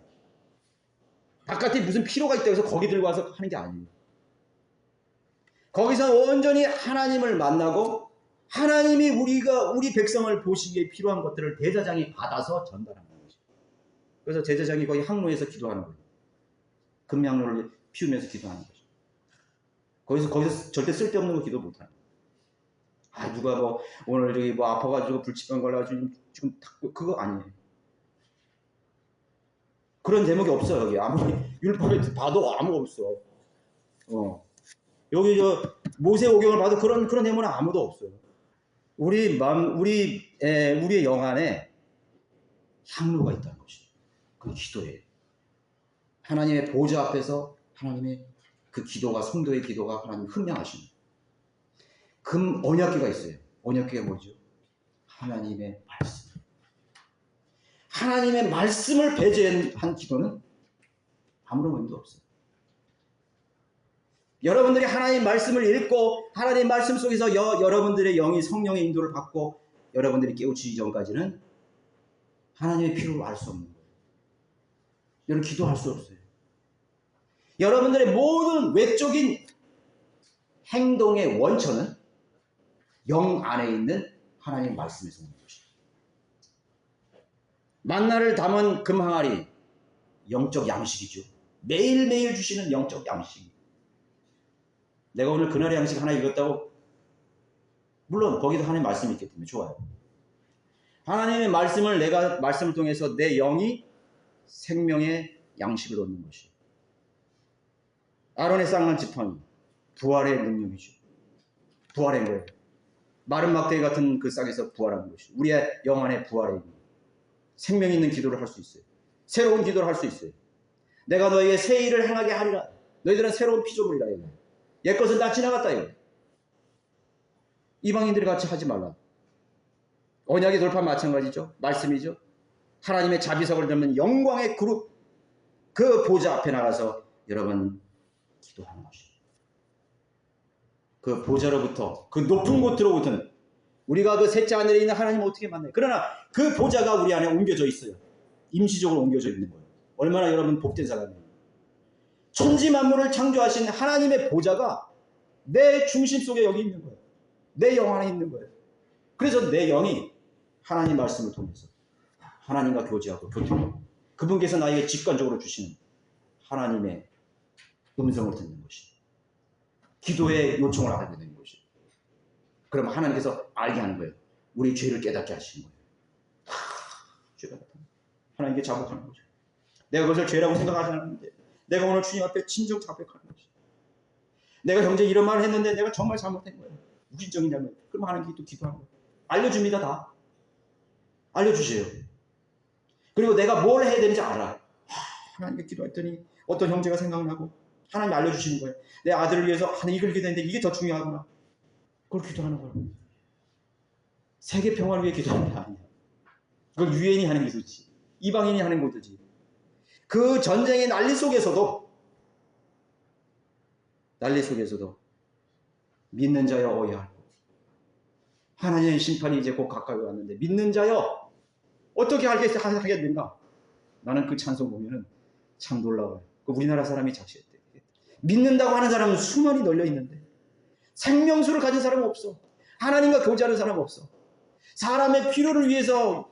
Speaker 1: 바깥에 무슨 필요가 있다고 해서 거기 들고 와서 하는 게 아니에요. 거기서 온전히 하나님을 만나고 하나님이 우리 백성을 보시기에 필요한 것들을 대제사장이 받아서 전달하는 거죠. 그래서 제사장이 거기 항로에서 기도하는 거예요. 금향로를 피우면서 기도하는 거죠. 거기서 절대 쓸데없는 거 기도 못하는 거예요. 누가 뭐 오늘 저기 뭐 아파가지고 불치병 걸려가지고 지금 그거 아니에요. 그런 제목이 없어요. 여기 아무리 율법에 봐도 아무도 없어. 여기 모세오경을 봐도 그런 내용은 아무도 없어요. 우리의 영 안에 향로가 있다는 것이죠. 그 기도예요. 하나님의 보좌 앞에서 하나님의 그 기도가, 성도의 기도가 하나님 흠명하시는 금 언약궤가 있어요. 언약궤가 뭐죠? 하나님의 말씀. 하나님의 말씀을 배제한 기도는 아무런 의미도 없어요. 여러분들이 하나님 말씀을 읽고 하나님 말씀 속에서 여러분들의 영이 성령의 인도를 받고 여러분들이 깨우치기 전까지는 하나님의 필요를 알 수 없는 거예요. 여러분 기도할 수 없어요. 여러분들의 모든 외적인 행동의 원천은 영 안에 있는 하나님 말씀에서 오는 것이에요. 만나를 담은 금항아리, 영적 양식이죠. 매일매일 주시는 영적 양식. 내가 오늘 그날의 양식 하나 읽었다고? 물론 거기도 하나님의 말씀이 있기 때문에 좋아요. 하나님의 말씀을 통해서 내 영이 생명의 양식을 얻는 것이에요. 아론의 쌍난 지팡이, 부활의 능력이죠. 부활한 거예요. 마른 막대기 같은 그 싹에서 부활하는 것이죠. 우리의 영 안에 부활의 생명 있는 기도를 할 수 있어요. 새로운 기도를 할 수 있어요. 내가 너에게 새 일을 행하게 하리라. 너희들은 새로운 피조물이라. 옛것은 다 지나갔다. 이방인들이 같이 하지 말라. 언약의 돌판 마찬가지죠. 말씀이죠. 하나님의 자비석을 들면 영광의 그룹, 그 보좌 앞에 나가서 여러분 기도하는 것이죠. 그 보좌로부터, 그 높은 곳으로부터는 우리가 그 셋째 하늘에 있는 하나님을 어떻게 만나요? 그러나 그 보좌가 우리 안에 옮겨져 있어요. 임시적으로 옮겨져 있는 거예요. 얼마나 여러분 복된 사람이에요. 천지 만물을 창조하신 하나님의 보좌가 내 중심 속에 여기 있는 거예요. 내 영 안에 있는 거예요. 그래서 내 영이 하나님 말씀을 통해서 하나님과 교제하고 교통하고 그분께서 나에게 직관적으로 주시는 하나님의 음성을 듣는 것이 기도의 요청을 알게 되는 것이. 그럼 하나님께서 알게 하는 거예요. 우리 죄를 깨닫게 하시는 거예요. 죄가 하나님께 자복하는 거죠. 내가 그것을 죄라고 생각하지 않았는데 내가 오늘 주님 앞에 진정 자백하는 것이. 내가 형제 이런 말을 했는데 내가 정말 잘못된 거예요. 무신정이냐면 그럼 하나님께 또 기도하는 거예요. 알려줍니다. 다 알려주세요. 그리고 내가 뭘 해야 되는지 알아. 하나님께 기도했더니 어떤 형제가 생각나고 하나님 알려주시는 거예요. 내 아들을 위해서 이걸 기도했는데 이게 더 중요하구나. 그걸 기도하는 거라고. 세계 평화를 위해 기도하는 게 아니야. 그걸 유엔이 하는 기도지. 이방인이 하는 기도지. 그 전쟁의 난리 속에서도 믿는 자여 어이할고, 하나님의 심판이 이제 곧 가까이 왔는데 믿는 자여 어떻게 하겠는가? 나는 그 찬송 보면은 참 놀라워요. 그 우리나라 사람이 작시했대. 믿는다고 하는 사람은 수많이 널려 있는데 생명수를 가진 사람은 없어. 하나님과 교제하는 사람은 없어. 사람의 필요를 위해서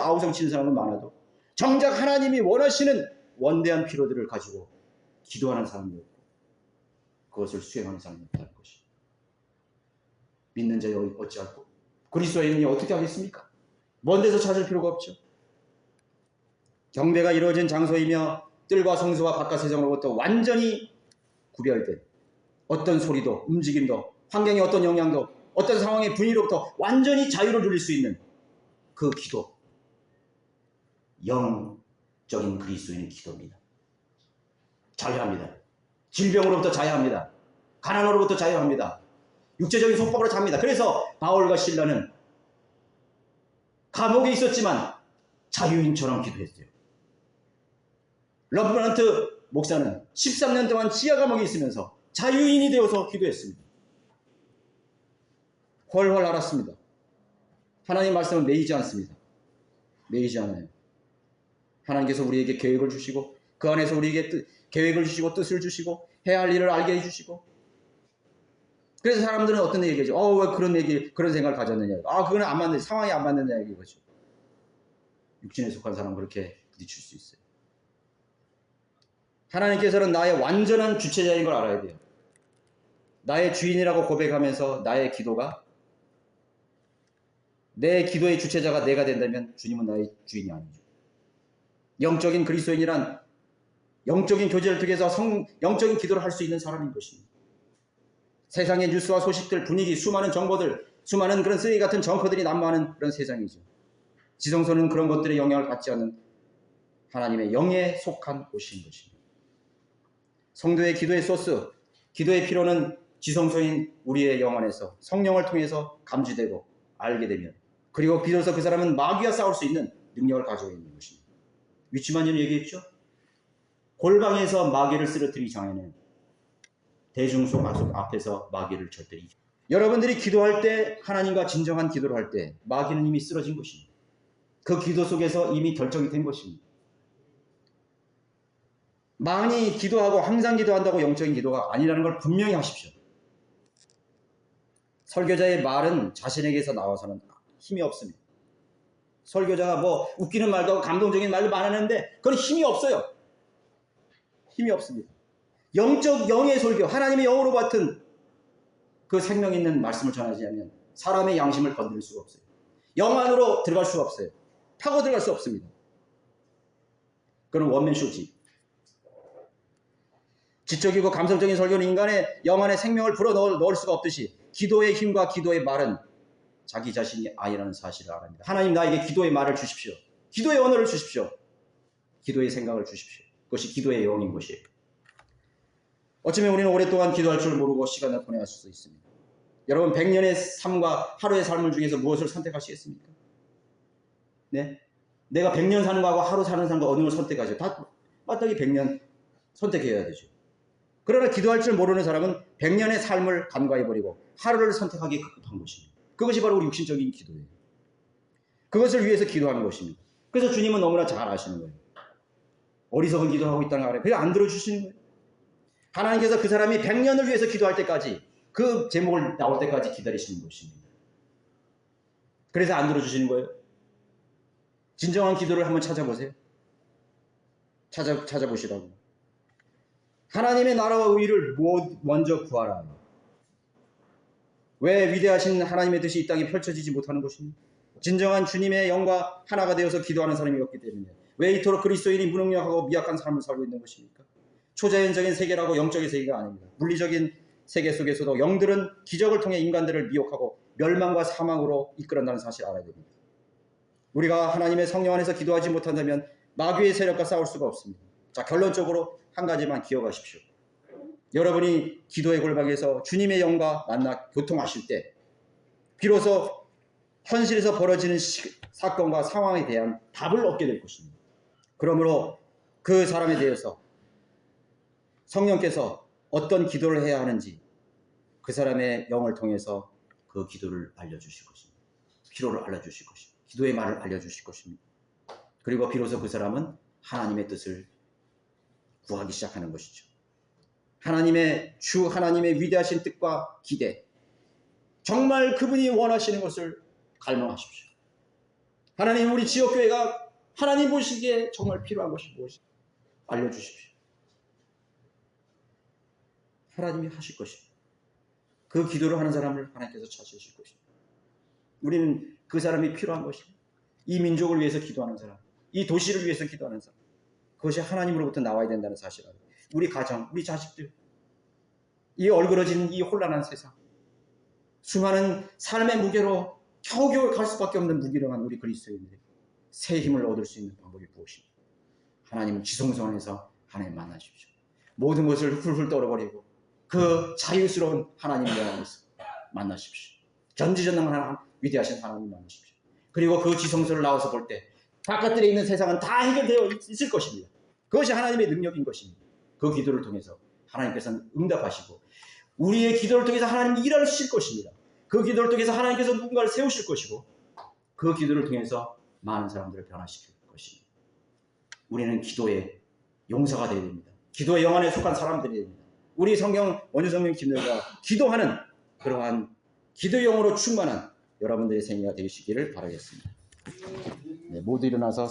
Speaker 1: 아우성 치는 사람은 많아도 정작 하나님이 원하시는 원대한 필요들을 가지고 기도하는 사람이 없고 그것을 수행하는 사람이 없다는 것이. 믿는 자여 어찌할꼬? 그리스도인이 어떻게 하겠습니까? 먼 데서 찾을 필요가 없죠. 경배가 이루어진 장소이며 뜰과 성소와 바깥 세상으로부터 완전히 구별된 어떤 소리도 움직임도 환경의 어떤 영향도 어떤 상황의 분위기로부터 완전히 자유를 누릴 수 있는 그 기도, 영적인 그리스도인의 기도입니다. 자유합니다. 질병으로부터 자유합니다. 가난으로부터 자유합니다. 육체적인 속박으로 자유합니다. 그래서 바울과 실라는 감옥에 있었지만 자유인처럼 기도했어요. 러브란트 목사는 13년 동안 지하 감옥에 있으면서 자유인이 되어서 기도했습니다. 훨훨 알았습니다. 하나님 말씀은 매이지 않습니다. 매이지 않아요. 하나님께서 우리에게 계획을 주시고 그 안에서 우리에게 계획을 주시고 뜻을 주시고 해야 할 일을 알게 해주시고, 그래서 사람들은 어떤 얘기죠? 왜 그런 생각을 가졌느냐? 그거는 안 맞는, 상황이 안 맞느냐 이거죠. 육신에 속한 사람은 그렇게 부딪힐 수 있어요. 하나님께서는 나의 완전한 주체자인 걸 알아야 돼요. 나의 주인이라고 고백하면서 나의 기도가, 내 기도의 주체자가 내가 된다면 주님은 나의 주인이 아니죠. 영적인 그리스도인이란 영적인 교제를 통해서 영적인 기도를 할 수 있는 사람인 것입니다. 세상의 뉴스와 소식들, 분위기, 수많은 정보들, 수많은 그런 쓰레기 같은 정커들이 난무하는 그런 세상이죠. 지성소는 그런 것들의 영향을 받지 않는 하나님의 영에 속한 곳인 것입니다. 성도의 기도의 소스, 기도의 필요는 지성소인 우리의 영 안에서 성령을 통해서 감지되고 알게 되면, 그리고 비로소 그 사람은 마귀와 싸울 수 있는 능력을 가지고 있는 것입니다. 위치만님 얘기했죠? 골방에서 마귀를 쓰러뜨리기 전에는 대중속 앞에서 마귀를 절대 이겨. 여러분들이 기도할 때, 하나님과 진정한 기도를 할 때 마귀는 이미 쓰러진 것입니다. 그 기도 속에서 이미 결정이 된 것입니다. 많이 기도하고 항상 기도한다고 영적인 기도가 아니라는 걸 분명히 하십시오. 설교자의 말은 자신에게서 나와서는 힘이 없습니다. 설교자가 뭐 웃기는 말도 하고 감동적인 말도 많았는데 그건 힘이 없어요. 힘이 없습니다. 영의 설교, 하나님의 영으로 같은 그 생명 있는 말씀을 전하지 않으면 사람의 양심을 건드릴 수가 없어요. 영 안으로 들어갈 수가 없어요. 파고 들어갈 수 없습니다. 그건 원맨쇼지. 지적이고 감성적인 설교는 인간의 영 안에 생명을 불어넣을 수가 없듯이 기도의 힘과 기도의 말은 자기 자신이 아니라는 사실을 알아야 합니다. 하나님, 나에게 기도의 말을 주십시오. 기도의 언어를 주십시오. 기도의 생각을 주십시오. 그것이 기도의 영인 것이에요. 어쩌면 우리는 오랫동안 기도할 줄 모르고 시간을 보내갈 수 있습니다. 여러분, 100년의 삶과 하루의 삶을 중에서 무엇을 선택하시겠습니까? 네? 내가 100년 사는 거하고 하루 사는 삶과 어느 걸 선택하죠? 다 마땅히 100년 선택해야 되죠. 그러나 기도할 줄 모르는 사람은 100년의 삶을 간과해버리고 하루를 선택하기에 급급한 것입니다. 그것이 바로 우리 육신적인 기도예요. 그것을 위해서 기도하는 것입니다. 그래서 주님은 너무나 잘 아시는 거예요. 어리석은 기도를 하고 있다는 거 알아요. 그냥 안 들어주시는 거예요. 하나님께서 그 사람이 100년을 위해서 기도할 때까지, 그 제목을 나올 때까지 기다리시는 것입니다. 그래서 안 들어주시는 거예요. 진정한 기도를 한번 찾아보세요. 찾아보시라고. 하나님의 나라와 의를 먼저 구하라. 왜 위대하신 하나님의 뜻이 이 땅에 펼쳐지지 못하는 것입니까? 진정한 주님의 영과 하나가 되어서 기도하는 사람이 없기 때문에. 왜 이토록 그리스도인이 무능력하고 미약한 삶을 살고 있는 것입니까? 초자연적인 세계라고 영적인 세계가 아닙니다. 물리적인 세계 속에서도 영들은 기적을 통해 인간들을 미혹하고 멸망과 사망으로 이끌어낸다는 사실을 알아야 됩니다. 우리가 하나님의 성령 안에서 기도하지 못한다면 마귀의 세력과 싸울 수가 없습니다. 자, 결론적으로 한 가지만 기억하십시오. 여러분이 기도의 골방에서 주님의 영과 만나 교통하실 때 비로소 현실에서 벌어지는 사건과 상황에 대한 답을 얻게 될 것입니다. 그러므로 그 사람에 대해서 성령께서 어떤 기도를 해야 하는지 그 사람의 영을 통해서 그 기도를 알려주실 것입니다. 필요를 알려주실 것입니다. 기도의 말을 알려주실 것입니다. 그리고 비로소 그 사람은 하나님의 뜻을 구하기 시작하는 것이죠. 하나님의 위대하신 뜻과 기대, 정말 그분이 원하시는 것을 갈망하십시오. 하나님, 우리 지역교회가 하나님 보시기에 정말 필요한 것이 무엇인지 알려주십시오. 하나님이 하실 것입니다. 그 기도를 하는 사람을 하나님께서 찾으실 것입니다. 우리는 그 사람이 필요한 것입니다. 이 민족을 위해서 기도하는 사람, 이 도시를 위해서 기도하는 사람, 그것이 하나님으로부터 나와야 된다는 사실을 우리 가정, 우리 자식들, 이 얼그러진 이 혼란한 세상, 수많은 삶의 무게로 겨우겨우 갈 수밖에 없는 무기력한 우리 그리스도인들이 새 힘을 얻을 수 있는 방법이 무엇입니까? 하나님은 지성소원에서 하나님 만나십시오. 모든 것을 훌훌 떨어버리고 그 자유스러운 하나님의 안에서 만나십시오. 전지전능한 위대하신 하나님 만나십시오. 그리고 그 지성소를 나와서 볼 때 바깥들에 있는 세상은 다 해결되어 있을 것입니다. 그것이 하나님의 능력인 것입니다. 그 기도를 통해서 하나님께서는 응답하시고 우리의 기도를 통해서 하나님이 일하실 것입니다. 그 기도를 통해서 하나님께서 누군가를 세우실 것이고 그 기도를 통해서 많은 사람들을 변화시킬 것입니다. 우리는 기도의 용사가 되어야 됩니다. 기도의 영안에 속한 사람들이 됩니다. 우리 원주성령 김대가 기도하는 그러한 기도의 영으로 충만한 여러분들의 생애가 되시기를 바라겠습니다. 네, 모두 일어나서